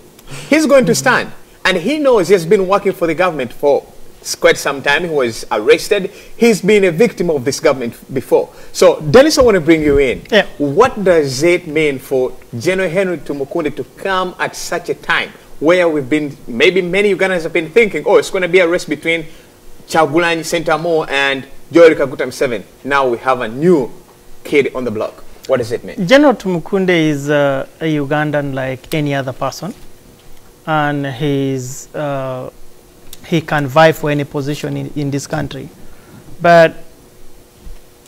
he's going to stand. And he knows he has been working for the government for quite some time. He was arrested. He's been a victim of this government before. So, Dennis, I want to bring you in. Yeah. What does it mean for General Henry Tumukunde to come at such a time where we've been, maybe many Ugandans have been thinking, oh, it's going to be a race between Kyagulanyi Ssentamu and Yoweri Kaguta Museveni. Now we have a new kid on the block. What does it mean? General Tumukunde is a Ugandan like any other person, and he can vie for any position in this country. But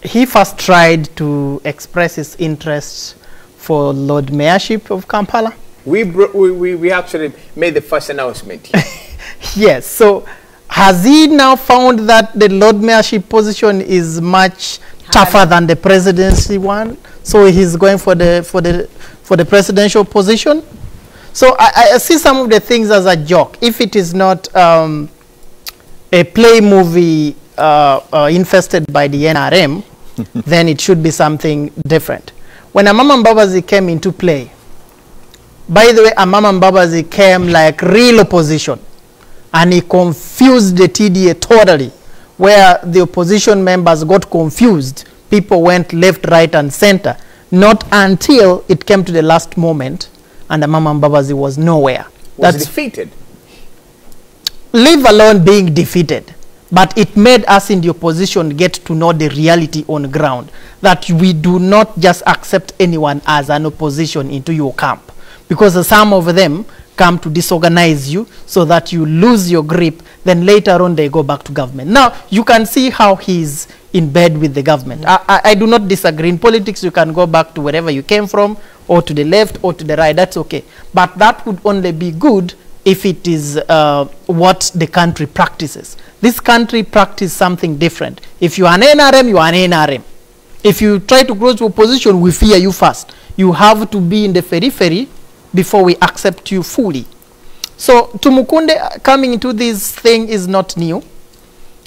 he first tried to express his interests for Lord Mayorship of Kampala. We actually made the first announcement. Yes, so has he now found that the Lord Mayorship position is much tougher than the presidency one? So he's going for the presidential position? So I see some of the things as a joke. If it is not a play movie infested by the NRM, then it should be something different. When Amama Mbabazi came into play, by the way, Amama Mbabazi came like real opposition, and he confused the TDA totally, where the opposition members got confused. People went left, right, and center, not until it came to the last moment, and Amama Mbabazi was nowhere. Was defeated. Leave alone being defeated. But it made us in the opposition get to know the reality on ground, that we do not just accept anyone as an opposition into your camp, because some of them come to disorganize you so that you lose your grip, then later on they go back to government. Now, you can see how he's in bed with the government. I do not disagree. In politics, you can go back to wherever you came from, or to the left, or to the right. That's okay. But that would only be good if it is what the country practices. This country practices something different. If you are an NRM, you are an NRM. If you try to grow to opposition, we fear you first. You have to be in the periphery before we accept you fully. So Tumukunde coming into this thing is not new.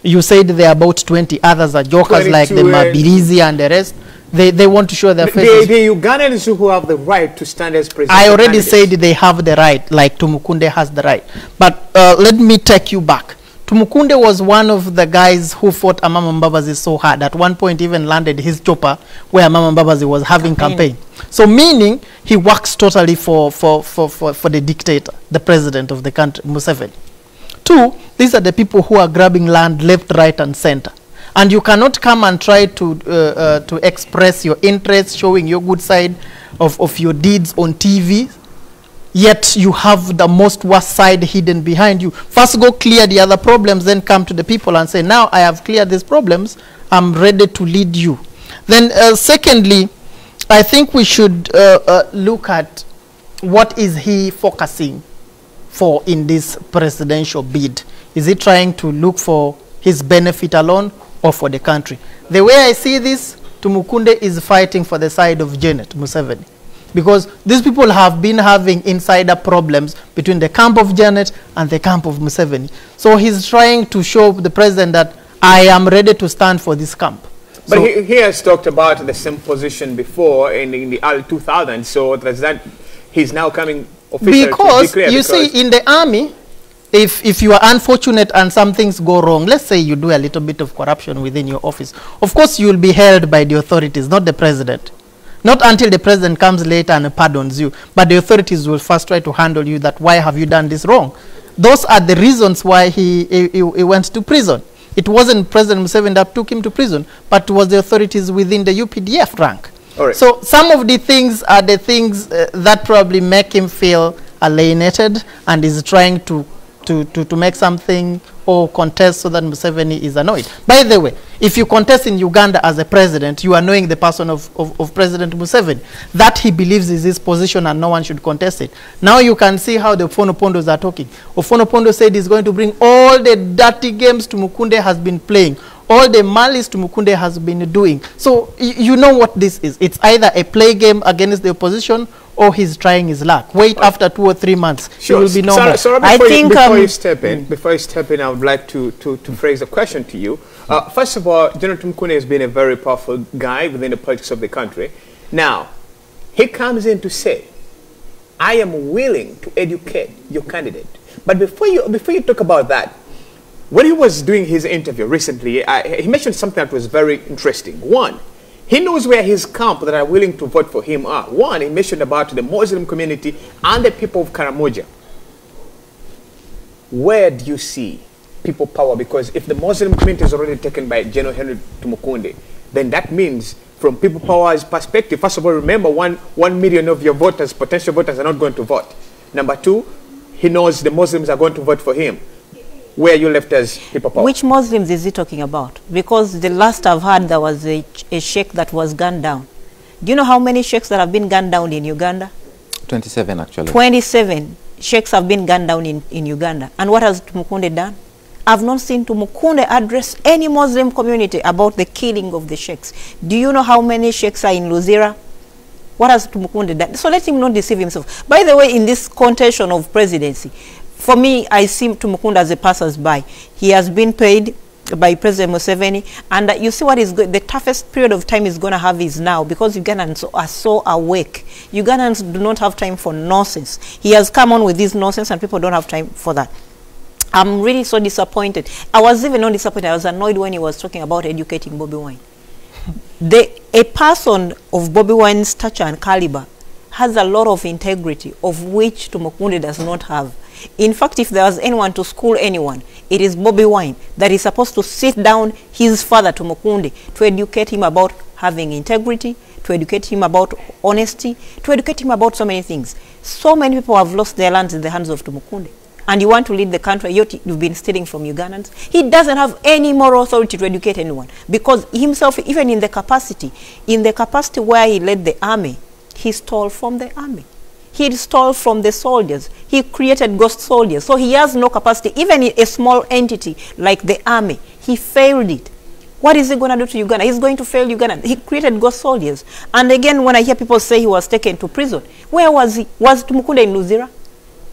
You said there are about 20 others are jokers like the Mabirizi and the rest. They want to show their faces. The Ugandans who have the right to stand as president. I already said they have the right, like Tumukunde has the right. But let me take you back. Tumukunde was one of the guys who fought Amama Mbabazi so hard. At one point even landed his chopper where Amama Mbabazi was having campaign. So meaning he works totally for the dictator, the president of the country, Museveni. Two, these are the people who are grabbing land left, right, and center. And you cannot come and try to express your interests, showing your good side of your deeds on TV, yet you have the most worst side hidden behind you. First go clear the other problems, then come to the people and say, now I have cleared these problems, I'm ready to lead you. Then secondly, I think we should look at what is he focusing for in this presidential bid. Is he trying to look for his benefit alone or for the country? The way I see this, Tumukunde is fighting for the side of Janet Museveni, because these people have been having insider problems between the camp of Janet and the camp of Museveni. So he's trying to show the president that I am ready to stand for this camp. But so he has talked about the same position before in the early 2000s. So does that he's now coming officially to declare? You see, in the army, if you are unfortunate and some things go wrong, let's say you do a little bit of corruption within your office, of course you will be held by the authorities, not the president. Not until the president comes later and pardons you, but the authorities will first try to handle you that why have you done this wrong. Those are the reasons why he went to prison. It wasn't President Museveni that took him to prison, but it was the authorities within the UPDF rank. All right. So some of the things are the things that probably make him feel alienated and is trying to make something or contest so that Museveni is annoyed. By the way, if you contest in Uganda as a president, you are knowing the person of President Museveni, that he believes is his position and no one should contest it. Now you can see how the Ofonopondos are talking. Ofonopondo said he's going to bring all the dirty games Tumukunde has been playing, all the malice Tumukunde has been doing. So you know what this is. It's either a play game against the opposition or he's trying his luck. Wait after 2 or 3 months. Sure. He will be normal. Sorry, before you step in, I would like to phrase a question to you. First of all, General Tumukunde has been a very powerful guy within the politics of the country. Now, he comes in to say, I am willing to educate your candidate. But before you talk about that, when he was doing his interview recently, he mentioned something that was very interesting. One, he knows where his camp that are willing to vote for him are. One, he mentioned about the Muslim community and the people of Karamoja. Where do you see people power? Because if the Muslim community is already taken by General Henry Tumukunde, then that means from people power's perspective, first of all, remember 1 million of your voters, potential voters, are not going to vote. Number two, he knows the Muslims are going to vote for him. Where you left as people power? Which Muslims is he talking about? Because the last I've heard, there was a sheikh that was gunned down. Do you know how many sheikhs that have been gunned down in Uganda? 27, actually. 27 sheikhs have been gunned down in Uganda. And what has Tumukunde done? I've not seen Tumukunde address any Muslim community about the killing of the sheikhs. Do you know how many sheikhs are in Luzira? What has Tumukunde done? So let him not deceive himself. By the way, in this contention of presidency, for me, I see Tumukunde as a passers-by. He has been paid by President Museveni, and you see what is good. The toughest period of time he's going to have is now, because Ugandans are so awake. Ugandans do not have time for nonsense. He has come on with this nonsense, and people don't have time for that. I'm really so disappointed. I was even not disappointed. I was annoyed when he was talking about educating Bobiwine. A person of Bobiwine's stature and caliber has a lot of integrity, of which Tumukunde does not have. In fact, if there was anyone to school anyone, it is Bobiwine that is supposed to sit down his father, Tumukunde, to educate him about having integrity, to educate him about honesty, to educate him about so many things. So many people have lost their lands in the hands of Tumukunde. And you want to lead the country, you've been stealing from Ugandans. He doesn't have any moral authority to educate anyone, because himself, even in the capacity where he led the army, he stole from the army. He stole from the soldiers. He created ghost soldiers. So he has no capacity. Even in a small entity like the army, he failed it. What is he going to do to Uganda? He's going to fail Uganda. He created ghost soldiers. And again, when I hear people say he was taken to prison, where was he? Was Tumukunde in Luzira?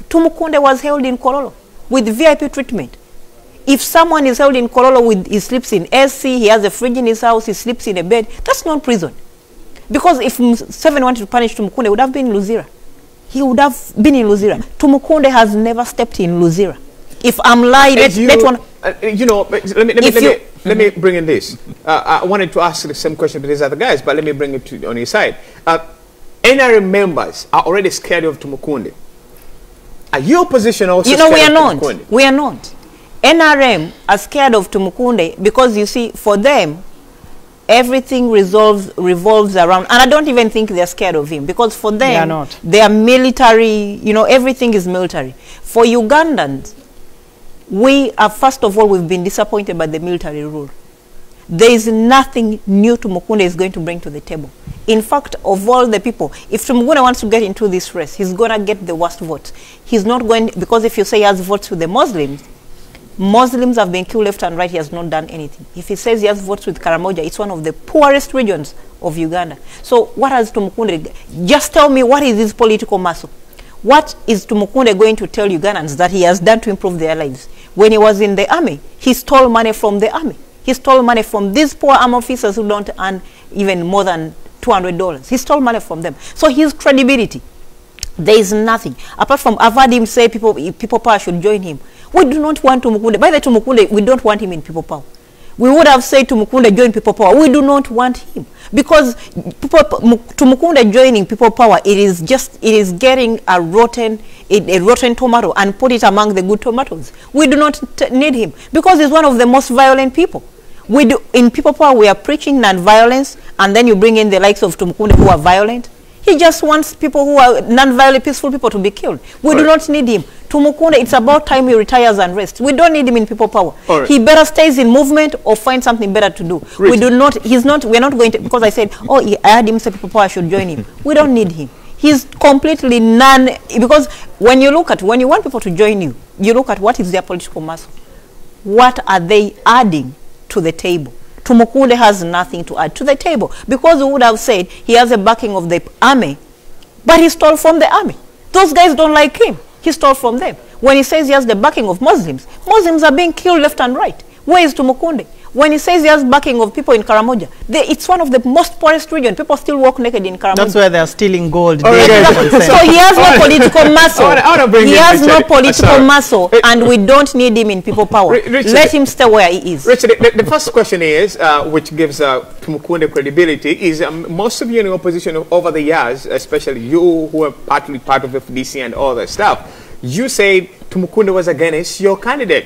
Tumukunde was held in Kololo with VIP treatment. If someone is held in Kololo, he sleeps in SC, he has a fridge in his house, he sleeps in a bed, that's not prison. Because if Museveni wanted to punish Tumukunde, it would have been in Luzira. He would have been in Luzira. Tumukunde has never stepped in Luzira. If I'm lying, let me bring in this. I wanted to ask the same question to these other guys, but let me bring it to on your side. NRM members are already scared of Tumukunde. Are your position also scared we are of not. Tumukunde? We are not. NRM are scared of Tumukunde because, you see, for them, everything revolves around, and I don't even think they're scared of him, because for them, they are military, everything is military. For Ugandans, first of all, we've been disappointed by the military rule. There is nothing new Tumukunde is going to bring to the table. In fact, of all the people, if Tumukunde wants to get into this race, he's going to get the worst votes. He's not going, because if you say he has votes with the Muslims have been killed left and right, he has not done anything. If he says he has votes with Karamoja, it's one of the poorest regions of Uganda. So what has Tumukunde, just tell me, what is his political muscle? What is Tumukunde going to tell Ugandans that he has done to improve their lives? When he was in the army, he stole money from the army. He stole money from these poor army officers who don't earn even more than $200. He stole money from them. So his credibility, there is nothing. Apart from, I've heard him say people power should join him. We do not want Tumukunde. By the Tumukunde, we don't want him in people power. We would have said Tumukunde join people power. We do not want him. Because Tumukunde joining people power, it is getting a rotten tomato and put it among the good tomatoes. We do not need him, because he's one of the most violent people. In people power, we are preaching non-violence, and then you bring in the likes of Tumukunde who are violent. He just wants people who are non-violent, peaceful people to be killed. We do not need him. Tumukunde, it's about time he retires and rests. We don't need him in people power. He better stays in movement or find something better to do. We do not, we're not going to, because I said, I heard him say people power should join him. We don't need him. He's completely because when you want people to join you, you look at what is their political muscle. What are they adding to the table? Tumukunde has nothing to add to the table, because we would have said he has a backing of the army, but he stole from the army. Those guys don't like him. He stole from them. When he says he has the backing of Muslims, Muslims are being killed left and right. Where is Tumukunde? When he says he has backing of people in Karamoja, it's one of the most poorest regions. People still walk naked in Karamoja. That's where they are stealing gold. So he has no political muscle. He has no political muscle, and we don't need him in people power. Richard, let him stay where he is. Richard, the first question is, which gives Tumukunde credibility, is most of you in the opposition over the years, especially you who are partly part of FDC and all that stuff, you say Tumukunde was against your candidate.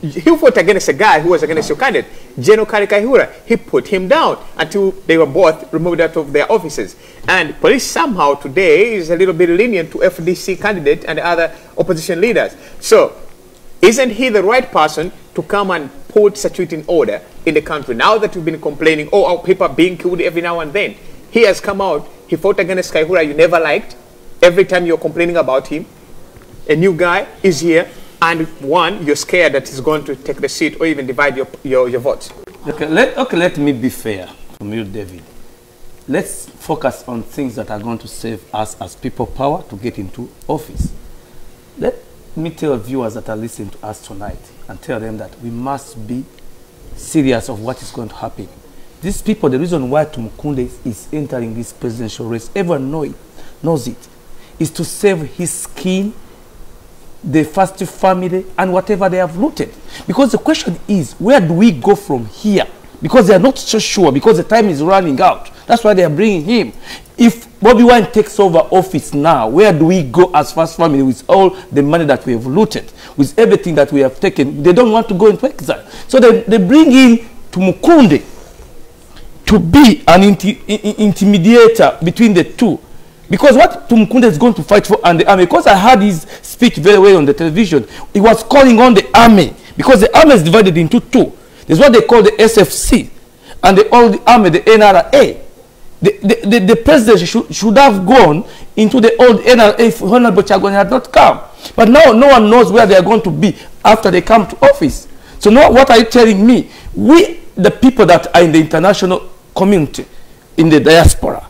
He fought against a guy who was against your candidate, General Karikahura. He put him down until they were both removed out of their offices. And police somehow today is a little bit lenient to FDC candidate and other opposition leaders. So, isn't he the right person to come and put security in order in the country? Now that we've been complaining, oh, people are being killed every now and then. He has come out, he fought against Kaihura you never liked. Every time you're complaining about him, a new guy is here, and one, you're scared that he's going to take the seat or even divide your votes. Okay, let me be fair from you, David. Let's focus on things that are going to save us as people power to get into office. Let me tell viewers that are listening to us tonight and tell them that we must be serious of what is going to happen. These people, the reason why Tumukunde is entering this presidential race, everyone knows it, is to save his skin, the first family, and whatever they have looted. Because the question is, where do we go from here? Because they are not so sure, because the time is running out. That's why they are bringing him. If Bobiwine takes over office now, where do we go as first family with all the money that we have looted, with everything that we have taken? They don't want to go into exile. So they bring in Tumukunde to be an intimidator between the two. Because what Tumukunde is going to fight for and the army, because I heard his speech very well on the television, he was calling on the army, because the army is divided into two. There's what they call the SFC, and the old army, the NRA. The president should have gone into the old NRA if Honorable Chagoni had not come. But now no one knows where they are going to be after they come to office. So now what are you telling me? We, the people that are in the international community, in the diaspora,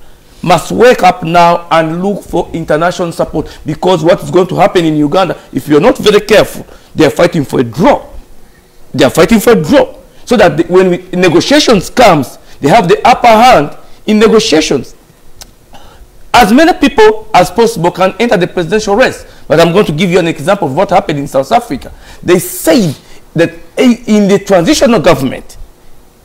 must wake up now and look for international support, because what is going to happen in Uganda, if you're not very careful, they are fighting for a draw. They are fighting for a draw. So that when negotiations comes, they have the upper hand in negotiations. As many people as possible can enter the presidential race. But I'm going to give you an example of what happened in South Africa. They said that in the transitional government,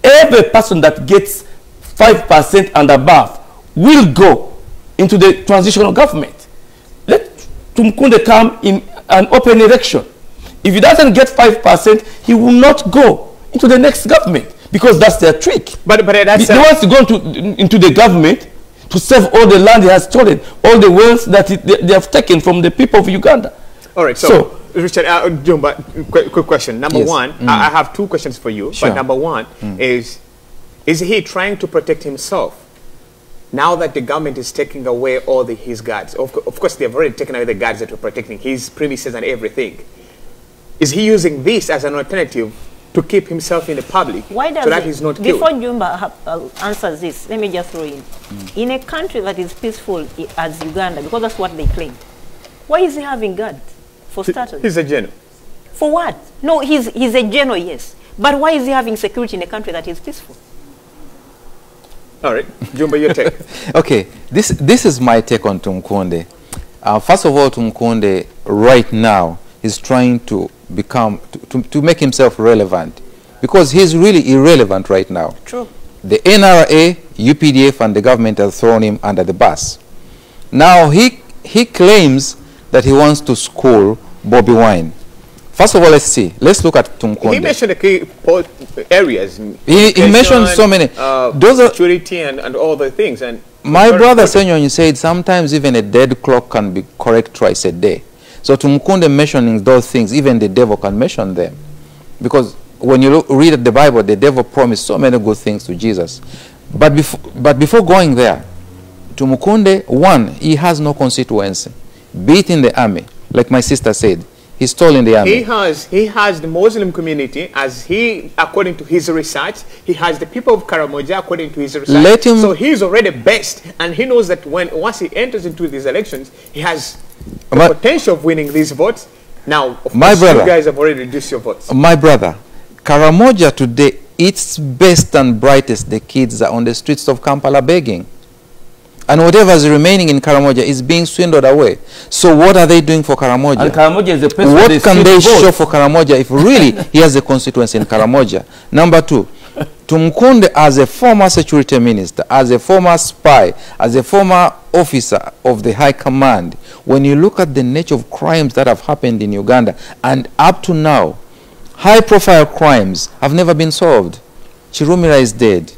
every person that gets 5% and above will go into the transitional government. Let Tumukunde come in an open election. If he doesn't get 5%, he will not go into the next government, because that's their trick. But that's he wants to go into the government to save all the land he has stolen, all the wealth that they have taken from the people of Uganda. All right, so Richard, Jumba, quick question. Number one, I have two questions for you. Sure. But number one is he trying to protect himself now that the government is taking away all his guards? Of course, they've already taken away the guards that were protecting his premises and everything. Is he using this as an alternative to keep himself in the public, so that he's not killed? Before Jumba answers this, let me just throw in. In a country that is peaceful as Uganda, because that's what they claim, why is he having guards, for starters? He's a general. For what? No, he's a general, yes. But why is he having security in a country that is peaceful? All right, Jumba, your take. Okay, this is my take on Tumukunde. First of all, Tumukunde right now is trying to to make himself relevant, because he's really irrelevant right now. True. The NRA, UPDF, and the government have thrown him under the bus. Now he claims that he wants to school Bobiwine. First of all, let's see. Let's look at Tumukunde. He mentioned the key areas. He mentioned so many. Those are security and all the things. And my brother Senyon said sometimes even a dead clock can be correct twice a day. So Tumukunde mentioning those things, even the devil can mention them. Because when you read the Bible, the devil promised so many good things to Jesus. But before going there, Tumukunde, one, he has no constituency. Be it in the army, like my sister said. He's still in the army. He has the Muslim community, as according to his research, he has the people of Karamoja, according to his research. So he's already best, and he knows that once he enters into these elections, he has the potential of winning these votes. Now, of course, you guys have already reduced your votes. My brother, Karamoja today, its best and brightest, the kids are on the streets of Kampala begging. And whatever is remaining in Karamoja is being swindled away. So what are they doing for Karamoja? And Karamoja is the place what where can they show for Karamoja if really he has a constituency in Karamoja? Number two, Tumukunde, as a former security minister, as a former spy, as a former officer of the high command, when you look at the nature of crimes that have happened in Uganda, and up to now, high-profile crimes have never been solved. Chirumira is dead.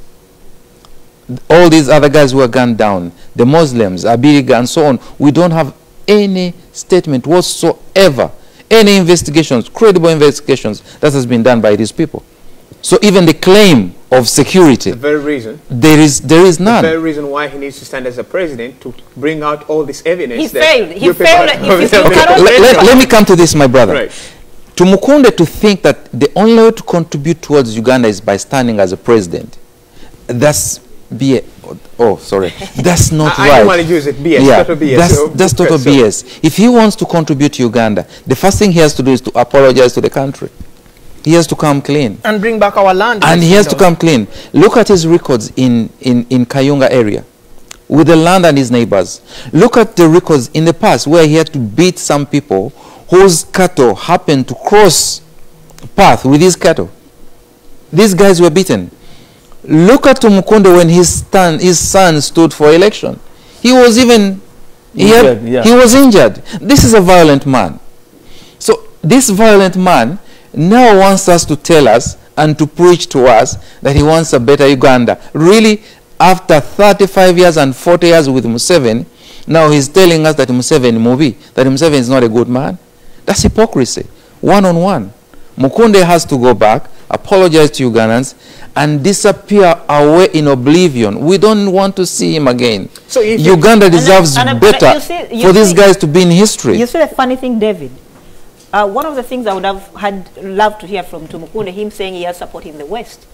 All these other guys were gunned down, the Muslims, Abiriga, and so on. We don't have any statement whatsoever, any investigations, credible investigations that has been done by these people. So even the claim of security, the very reason, there is none. The very reason why he needs to stand as a president to bring out all this evidence. He failed. He failed. Let me come to this, my brother. Right. Tumukunde to think that the only way to contribute towards Uganda is by standing as a president. That's that's not right. I don't want to use it, BS. Yeah, total BS. that's total BS. If he wants to contribute to Uganda, the first thing he has to do is to apologize to the country. He has to come clean. And bring back our land. And he has to come clean. Look at his records in Kayunga area with the land and his neighbors. Look at the records in the past where he had to beat some people whose cattle happened to cross path with his cattle. These guys were beaten. Look at Tumukunde when his son stood for election. He was even he was injured. This is a violent man. So this violent man now wants us to tell us and to preach to us that he wants a better Uganda. Really, after 35 years and 40 years with Museveni, now he's telling us that Museveni is not a good man. That's hypocrisy, one-on-one. Mukunde has to go back, apologize to Ugandans, and disappear away in oblivion. We don't want to see him again. So Uganda deserves better for these guys to be in history. You see the funny thing, David? One of the things I would have loved to hear from Tumukunde, him saying he has support in the West.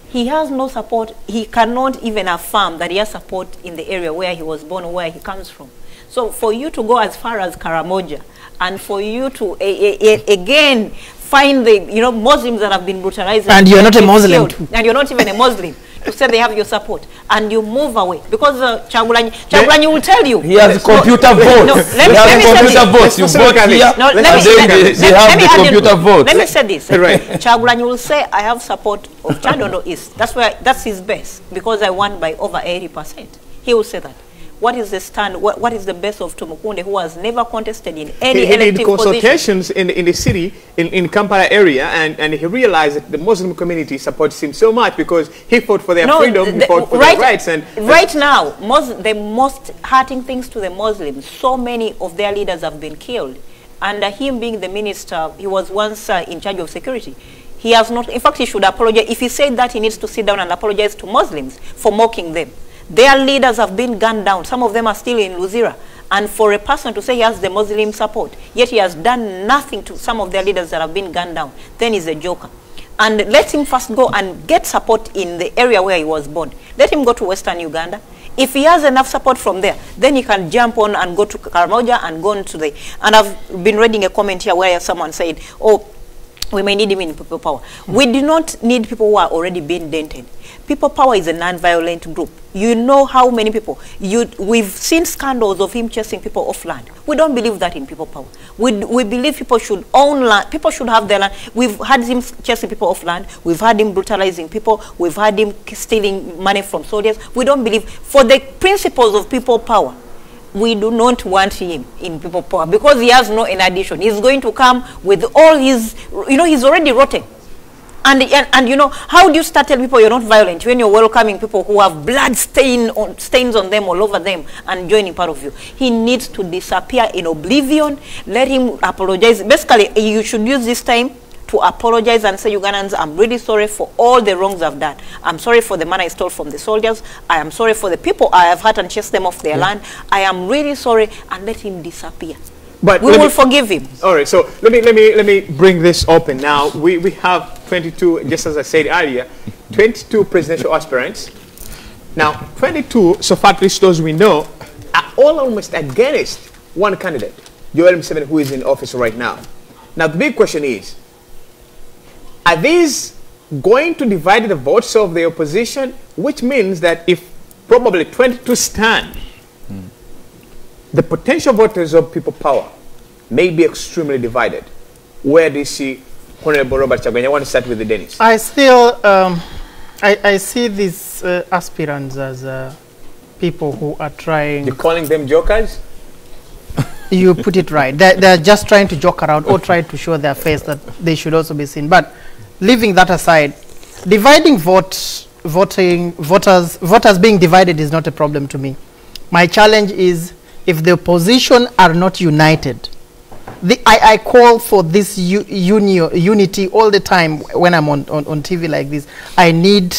He has no support. He cannot even affirm that he has support in the area where he was born or where he comes from. So for you to go as far as Karamoja, and for you to again find the Muslims that have been brutalized, and you're not a Muslim, and you're not even a Muslim, to say they have your support, and you move away because Chagulanyi will tell you he has computer votes. No, let me say this. Chagulanyi will say, I have support of Chandondo East. That's his base, because I won by over 80%. He will say that. What is the stand? What is the base of Tumukunde, who has never contested in any elective consultations position? in the city, in Kampala area, and he realized that the Muslim community supports him so much because he fought for their freedom, he fought for their rights. And right now, the most hurting things to the Muslims, so many of their leaders have been killed. And him being the minister, he was once in charge of security. He has not, in fact, he should apologize. If he said that, he needs to sit down and apologize to Muslims for mocking them. Their leaders have been gunned down. Some of them are still in Luzira. And for a person to say he has the Muslim support, yet he has done nothing to some of their leaders that have been gunned down, then he's a joker. And let him first go and get support in the area where he was born. Let him go to Western Uganda. If he has enough support from there, then he can jump on and go to Karamoja and go into the... And I've been reading a comment here where someone said, oh, we may need him in people power. We do not need people who are already being dented. People power is a non-violent group. You know how many people, we've seen scandals of him chasing people off land. We don't believe that in people power. We believe people should own land, people should have their land. We've had him chasing people off land. We've had him brutalizing people. We've had him stealing money from soldiers. We don't believe, for the principles of people power, we do not want him in people power because he has no in addition. He's going to come with all his, he's already rotten. And how do you start telling people you're not violent when you're welcoming people who have blood stains on them all over them and joining part of you? He needs to disappear in oblivion. Let him apologize. Basically, you should use this time to apologize and say, Ugandans, I'm really sorry for all the wrongs I've done. I'm sorry for the money I stole from the soldiers. I am sorry for the people I have hurt and chased them off their land. I am really sorry, and let him disappear. But we will forgive him. All right, so let me bring this open now. We have 22, just as I said earlier, 22 presidential aspirants. Now, 22, so far at least those we know, are all almost against one candidate, Museveni, who is in office right now. Now, the big question is, Are these going to divide the votes of the opposition? Which means that if probably 22 stand, the potential voters of People Power may be extremely divided. Where do you see Honorable Robert Chagwenya? I want to start with the Dennis. I still, I see these aspirants as people who are trying. You're calling them jokers? You put it right. They're just trying to joke around or try to show their face that they should also be seen. But leaving that aside, dividing voters being divided is not a problem to me. My challenge is if the opposition are not united. I call for this unity all the time when I'm on TV like this. I need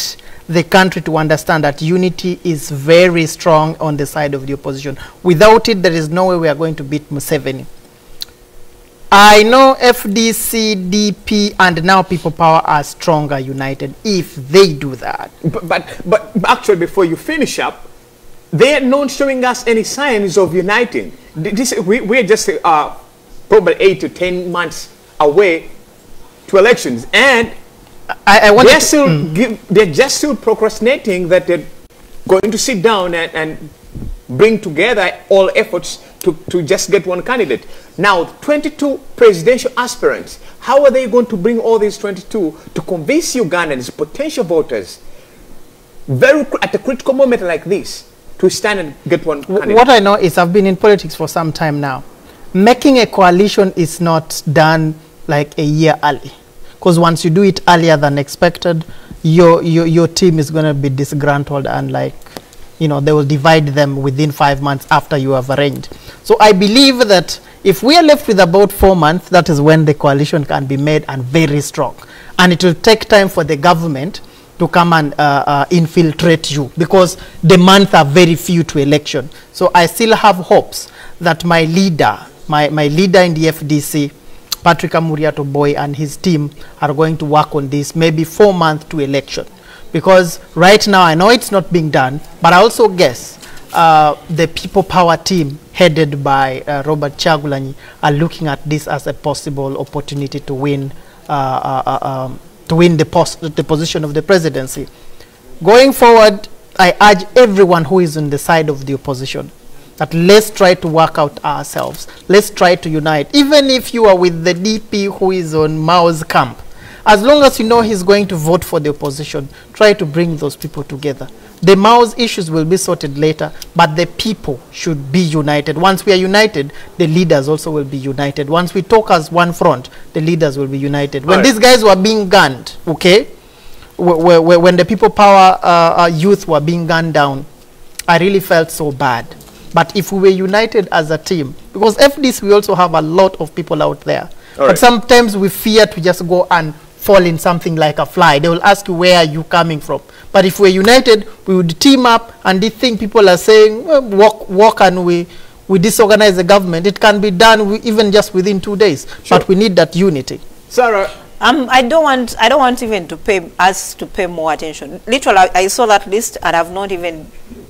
the country to understand that unity is very strong on the side of the opposition. Without it, there is no way we are going to beat Museveni. I know FDC, DP, and now People Power are stronger united if they do that. But actually, before you finish up, they are not showing us any signs of uniting. We're just probably 8 to 10 months away to elections, and they're just still procrastinating that they're going to sit down and bring together all efforts to just get one candidate. Now, 22 presidential aspirants, how are they going to bring all these 22 to convince Ugandans, potential voters, at a critical moment like this, to stand and get one candidate? What I know is I've been in politics for some time now. Making a coalition is not done like a year early. Because once you do it earlier than expected, your team is going to be disgruntled and they will divide them within 5 months after you have arranged. So I believe that if we are left with about 4 months, that is when the coalition can be made and very strong. And it will take time for the government to come and infiltrate you because the months are very few to election. So I still have hopes that my leader in the FDC, Patrick Amuriato Boy, and his team are going to work on this maybe 4 months to election. Because right now, I know it's not being done, but I also guess the People Power team headed by Robert Chagulanyi are looking at this as a possible opportunity to win the position of the presidency. Going forward, I urge everyone who is on the side of the opposition that let's try to work out ourselves. Let's try to unite. Even if you are with the DP who is on Mao's camp, as long as you know he's going to vote for the opposition, try to bring those people together. The Mao's issues will be sorted later, but the people should be united. Once we are united, the leaders also will be united. Once we talk as one front, the leaders will be united. When these guys were being gunned, okay, when the People Power youth were being gunned down, I really felt so bad. But if we were united as a team, because FDs, we also have a lot of people out there. But sometimes we fear to just go and fall in something like a fly. They will ask you, where are you coming from? But if we're united, we would team up, and this thing people are saying, well, walk and we disorganize the government. It can be done even just within 2 days. Sure. But we need that unity. Sarah? I don't want even to pay more attention. Literally, I saw that list and I've not even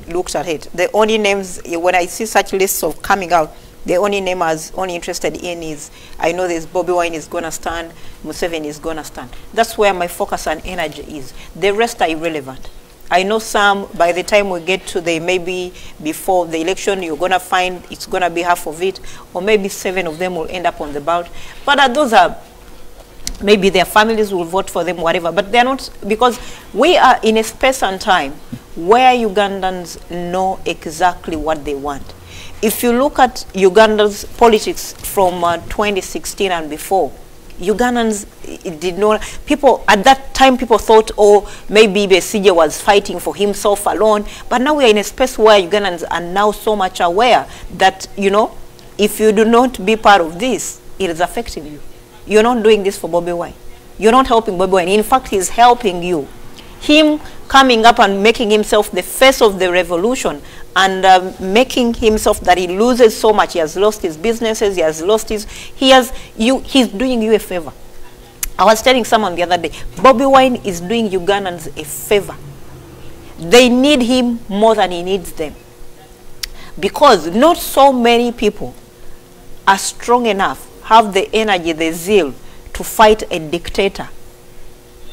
looked at it. The only names, when I see such lists of coming out, the only name I was only interested in is, I know there's Bobiwine is going to stand, Museveni is going to stand. That's where my focus and energy is. The rest are irrelevant. I know some, by the time we get to maybe before the election, you're going to find it's going to be half of it, or maybe 7 of them will end up on the ballot. But those are, maybe their families will vote for them, whatever. But they're not, because we are in a space and time where Ugandans know exactly what they want. If you look at Uganda's politics from 2016 and before, Ugandans did not, people, at that time people thought, oh, maybe Besigye was fighting for himself alone. But now we are in a space where Ugandans are now so much aware that, if you do not be part of this, it is affecting you. You're not doing this for Bobiwine. You're not helping Bobiwine. In fact, he's helping you. Him coming up and making himself the face of the revolution and making himself that he loses so much. He has lost his businesses, he has lost his, he's doing you a favor. I was telling someone the other day, Bobiwine is doing Ugandans a favor. They need him more than he needs them. Because not so many people are strong enough, have the energy, the zeal to fight a dictator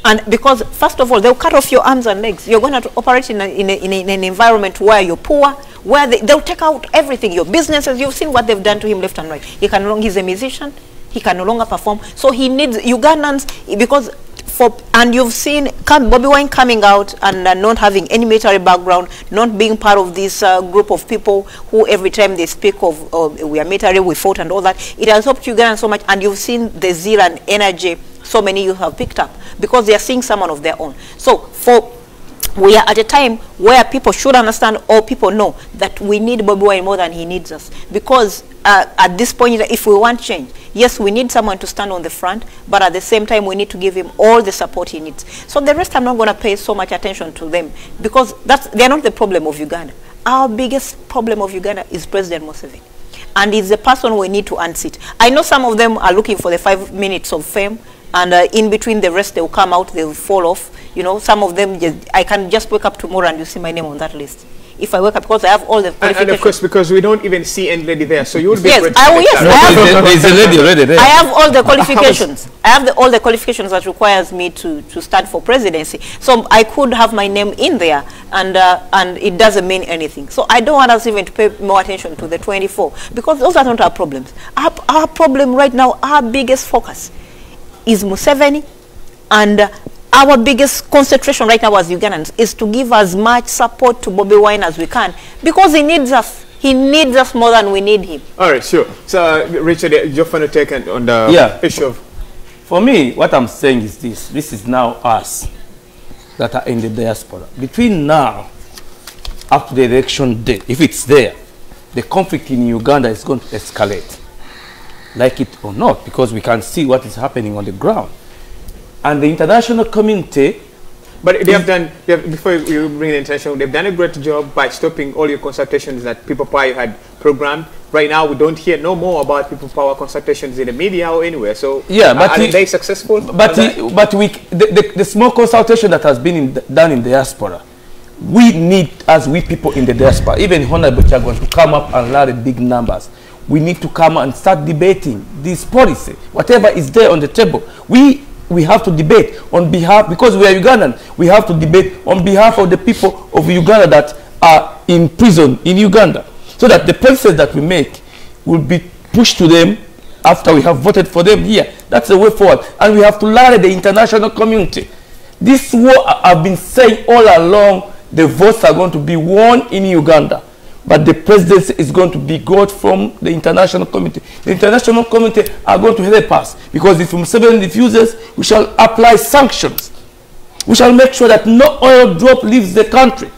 And because, first of all, they'll cut off your arms and legs. You're going to operate in an environment where you're poor, where they'll take out everything, your businesses. You've seen what they've done to him left and right. He's a musician. He can no longer perform. So he needs Ugandans, because and you've seen Bobiwine coming out and not having any military background, not being part of this group of people who every time they speak of we are military, we fought and all that. It has helped Ugandans so much, and you've seen the zeal and energy so many you have picked up because they are seeing someone of their own. So we are at a time where people should understand, or people know, that we need Bobiwine more than he needs us. Because at this point, if we want change, yes, we need someone to stand on the front, but at the same time, we need to give him all the support he needs. So the rest, I'm not going to pay so much attention to them, because they're not the problem of Uganda. Our biggest problem of Uganda is President Museveni. And he's the person we need to unseat. I know some of them are looking for the 5 minutes of fame, and in between the rest, they will come out, they will fall off. You know, some of them, I can just wake up tomorrow and you see my name on that list. If I wake up, because I have all the qualifications. And of course, because we don't even see any lady there, so you would be yes, great. There's a lady already there. I have all the qualifications. I have all the qualifications that requires me to stand for presidency. So I could have my name in there, and it doesn't mean anything. So I don't want us even to pay more attention to the 24, because those are not our problems. Our problem right now, our biggest focus is Museveni, and our biggest concentration right now as Ugandans is to give as much support to Bobiwine as we can, because he needs us. He needs us more than we need him. All right, sure. So, Richard, your final take on the issue of... For me, what I'm saying is this. This is now us that are in the diaspora. Between now, up to the election day, if it's there, the conflict in Uganda is going to escalate. Like it or not, because we can see what is happening on the ground. And the international community... But they have done, before you bring the international, they've done a great job by stopping all your consultations that People Power had programmed. Right now, we don't hear no more about People Power consultations in the media or anywhere. So, yeah, but are they successful? But the small consultation that has been done in diaspora, we need, as we people in the diaspora, even Honorable Chagwan, to come up and lay big numbers. We need to come and start debating this policy, whatever is there on the table. We have to debate on behalf, because we are Ugandan, we have to debate on behalf of the people of Uganda that are in prison in Uganda, so that the policies that we make will be pushed to them after we have voted for them here. That's the way forward. And we have to rally the international community. This war, I've been saying all along, the votes are going to be won in Uganda. But the presidency is going to be got from the international community. The international community are going to help us, because if Museveni refuses, we shall apply sanctions. We shall make sure that no oil drop leaves the country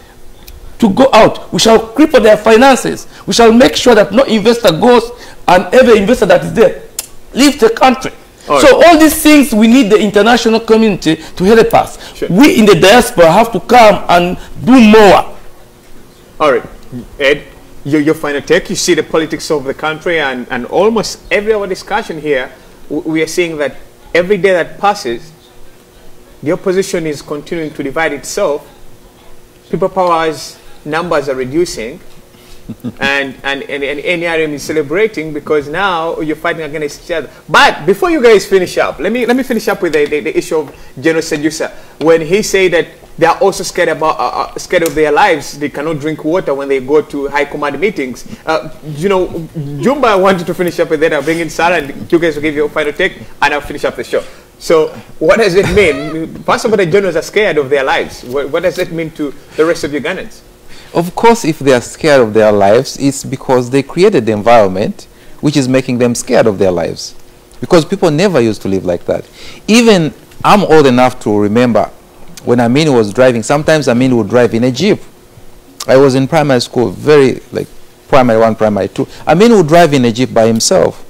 to go out. We shall cripple their finances. We shall make sure that no investor goes, and every investor that is there leaves the country. So all these things, we need the international community to help us. Sure. We in the diaspora have to come and do more. All right. Ed, your final take. You see the politics of the country, and almost every other discussion here, we are seeing that every day that passes, the opposition is continuing to divide itself. People Power's numbers are reducing, and NRM is celebrating, because now you're fighting against each other. But before you guys finish up, let me finish up with the issue of General Sejusa, when he said that they are also scared of their lives. They cannot drink water when they go to high command meetings. You know, Jumba wanted to finish up with that. I'll bring in Sarah, and you guys will give your final take, and I'll finish up the show. So what does it mean? First of all, the generals are scared of their lives. What does it mean to the rest of Ugandans? Of course, if they are scared of their lives, it's because they created the environment which is making them scared of their lives. Because people never used to live like that. Even I'm old enough to remember when Amin was driving. Sometimes Amin would drive in a Jeep. I was in primary school, very like primary 1, primary 2. Amin would drive in a Jeep by himself.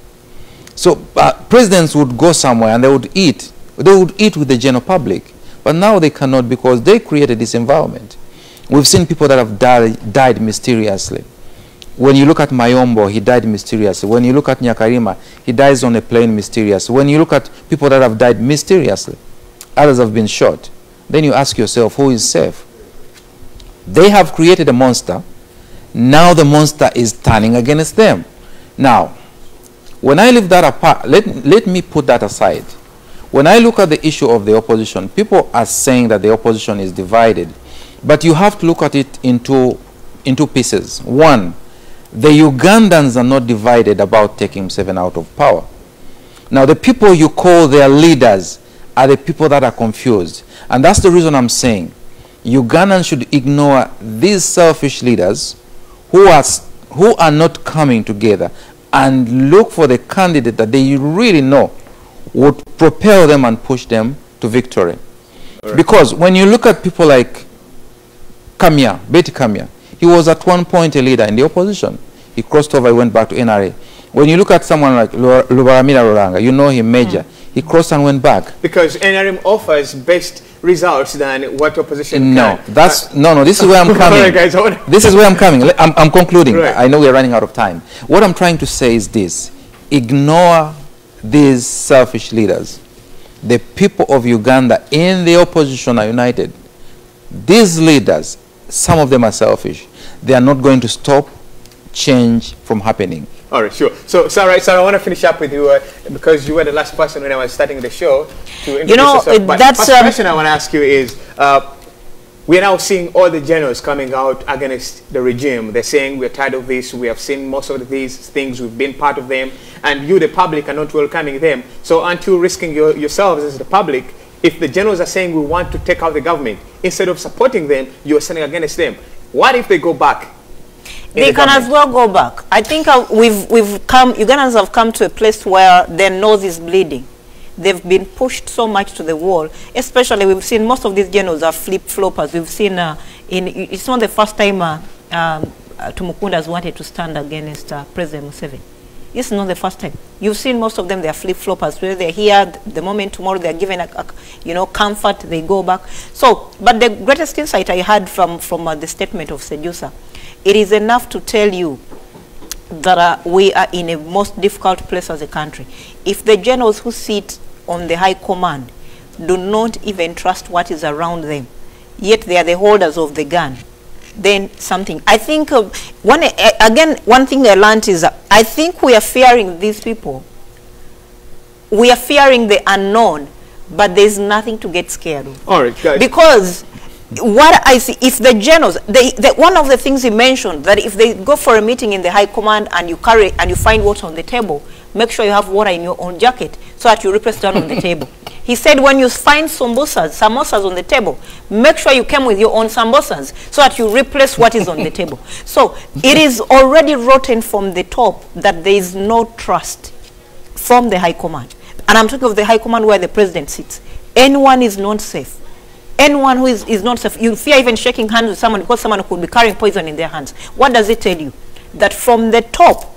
So presidents would go somewhere and they would eat. They would eat with the general public. But now they cannot, because they created this environment. We've seen people that have died mysteriously. When you look at Mayombo, he died mysteriously. When you look at Nyakarima, he dies on a plane mysteriously. When you look at people that have died mysteriously, others have been shot. Then you ask yourself, who is safe? They have created a monster. Now the monster is turning against them. Now, when I leave that apart, let me put that aside. when I look at the issue of the opposition, people are saying that the opposition is divided. But you have to look at it in two pieces. One, the Ugandans are not divided about taking Museveni out of power. Now, the people you call their leaders are the people that are confused. And that's the reason I'm saying Ugandans should ignore these selfish leaders who are not coming together and look for the candidate that they really know would propel them and push them to victory. Right. Because when you look at people like Betty Kamya, he was at one point a leader in the opposition. He crossed over, he went back to NRA. When you look at someone like Lubaramira Ruranga, you know him, Major. He crossed and went back. Because NRM offers best results than what opposition no, can. That's, no, this is where I'm coming. Right, guys, this is where I'm coming. I'm concluding. Right. I know we're running out of time. What I'm trying to say is this. Ignore these selfish leaders. The people of Uganda in the opposition are united. These leaders, some of them are selfish. They are not going to stop change from happening. All right, sure. So, Sarah, I want to finish up with you because you were the last person when I was starting the show to introduce yourself. But that's first question I want to ask you is, we are now seeing all the generals coming out against the regime. They're saying we're tired of this. We have seen most of these things. We've been part of them. And you, the public, are not welcoming them. So aren't you risking yourselves as the public if the generals are saying we want to take out the government? Instead of supporting them, you're standing against them. What if they go back? They can as well go back. I think Ugandans have come to a place where their nose is bleeding. They've been pushed so much to the wall. Especially, we've seen most of these generals are flip-floppers. We've seen, it's not the first time Tumukunde has wanted to stand against President Museveni. This is not the first time. You've seen most of them, they're flip-floppers. Where they're here, the moment tomorrow they're given comfort, they go back. So, but the greatest insight I had from the statement of Sejusa, it is enough to tell you that we are in a most difficult place as a country. If the generals who sit on the high command do not even trust what is around them, yet they are the holders of the gun, then something. I think, one thing I learned is I think we are fearing these people. We are fearing the unknown, but there's nothing to get scared of. All right, guys. Because what I see, if the generals, one of the things he mentioned, that if they go for a meeting in the high command and you find water on the table, make sure you have water in your own jacket so that you represent on the table. He said when you find samosas on the table, make sure you came with your own samosas so that you replace what is on the table. So it is already rotten from the top that there is no trust from the high command. And I'm talking of the high command where the president sits. Anyone is not safe. Anyone who is not safe, you fear even shaking hands with someone because someone could be carrying poison in their hands. What does it tell you? That from the top,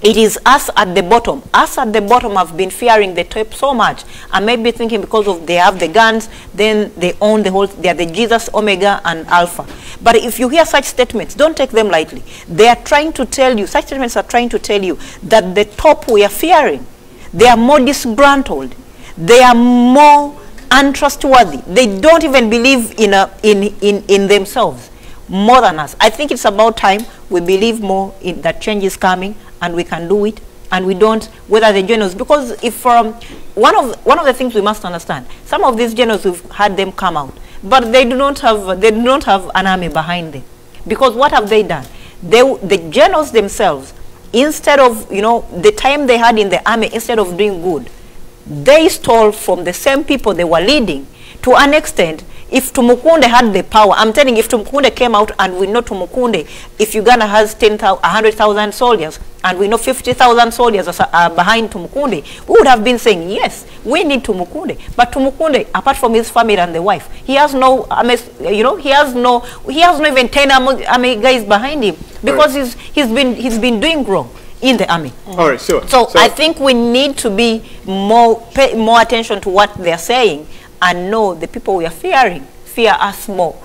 it is us at the bottom. Us at the bottom have been fearing the top so much, and maybe thinking because of they have the guns, then they own the whole, they are the Jesus, Omega, and Alpha. But if you hear such statements, don't take them lightly. They are trying to tell you, such statements are trying to tell you that the top we are fearing, they are more disgruntled. They are more untrustworthy. They don't even believe in themselves more than us. I think it's about time we believe more in that change is coming and we can do it, and we don't, whether the generals, because if one of the things we must understand, some of these generals, we've had them come out, but they do not have an army behind them. Because what have they done? The generals themselves, instead of the time they had in the army, instead of doing good, they stole from the same people they were leading. To an extent, if Tumukunde had the power, I'm telling you, if Tumukunde came out, and we know Tumukunde, if Uganda has 100,000 soldiers, and we know 50,000 soldiers are behind Tumukunde, we would have been saying, yes, we need Tumukunde. But Tumukunde, apart from his family and the wife, he has no, he has no even 10 army guys behind him, because he's been doing wrong in the army. All right, sure. So I think we need to be pay more attention to what they're saying, and know the people we are fearing fear us more.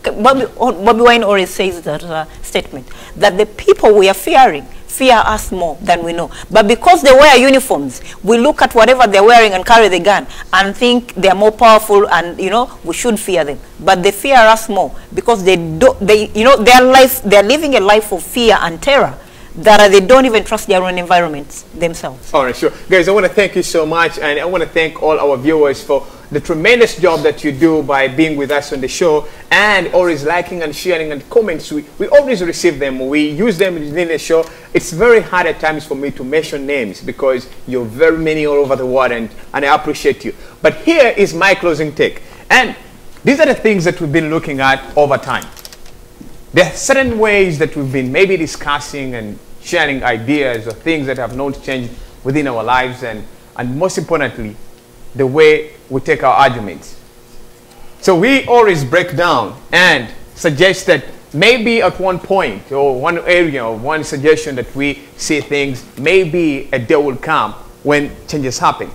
Bobiwine always says that statement, that the people we are fearing fear us more than we know. But because they wear uniforms, we look at whatever they're wearing and carry the gun and think they're more powerful, and we should fear them. But they fear us more because they're living a life of fear and terror that they don't even trust their own environments themselves. All right, sure. Guys, I want to thank you so much, and I want to thank all our viewers for the tremendous job that you do by being with us on the show and always liking and sharing and comments. We always receive them. We use them within the show. It's very hard at times for me to mention names because you're very many all over the world, and I appreciate you. But here is my closing take. And these are the things that we've been looking at over time. There are certain ways that we've been maybe discussing and sharing ideas or things that have not changed within our lives, and most importantly, the way we take our arguments. So we always break down and suggest that maybe at one point or one area or one suggestion that we see things, maybe a day will come when changes happen.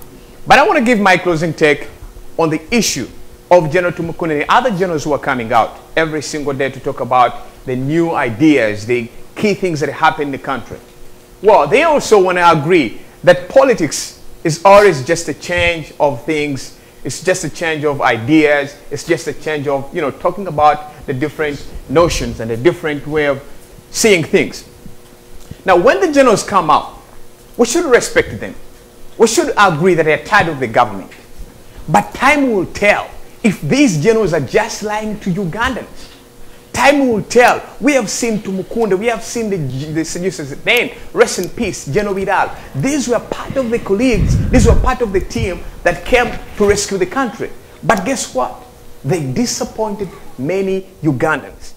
But I want to give my closing take on the issue of General Tumukunde and the other generals who are coming out every single day to talk about the new ideas, the key things that happen in the country. Well, they also want to agree that politics is always just a change of things. It's just a change of ideas. It's just a change of, talking about the different notions and a different way of seeing things. Now, when the generals come out, we should respect them. We should agree that they're tired of the government. But time will tell if these generals are just lying to Ugandans. Time will tell. We have seen Tumukunde, we have seen the seducers. Then, rest in peace, General Vidal. These were part of the colleagues, these were part of the team that came to rescue the country. But guess what? They disappointed many Ugandans.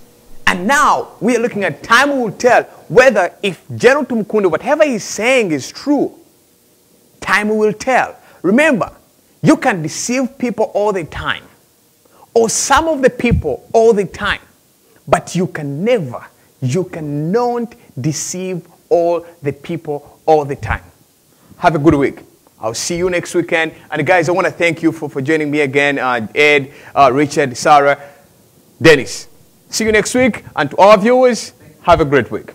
And now, we are looking at time will tell whether if General Tumukunde, whatever he's saying is true. Time will tell. Remember, you can deceive people all the time, or some of the people all the time. But you cannot deceive all the people all the time. Have a good week. I'll see you next weekend. And guys, I want to thank you for joining me again. Ed, Richard, Sarah, Dennis. See you next week. And to all viewers, have a great week.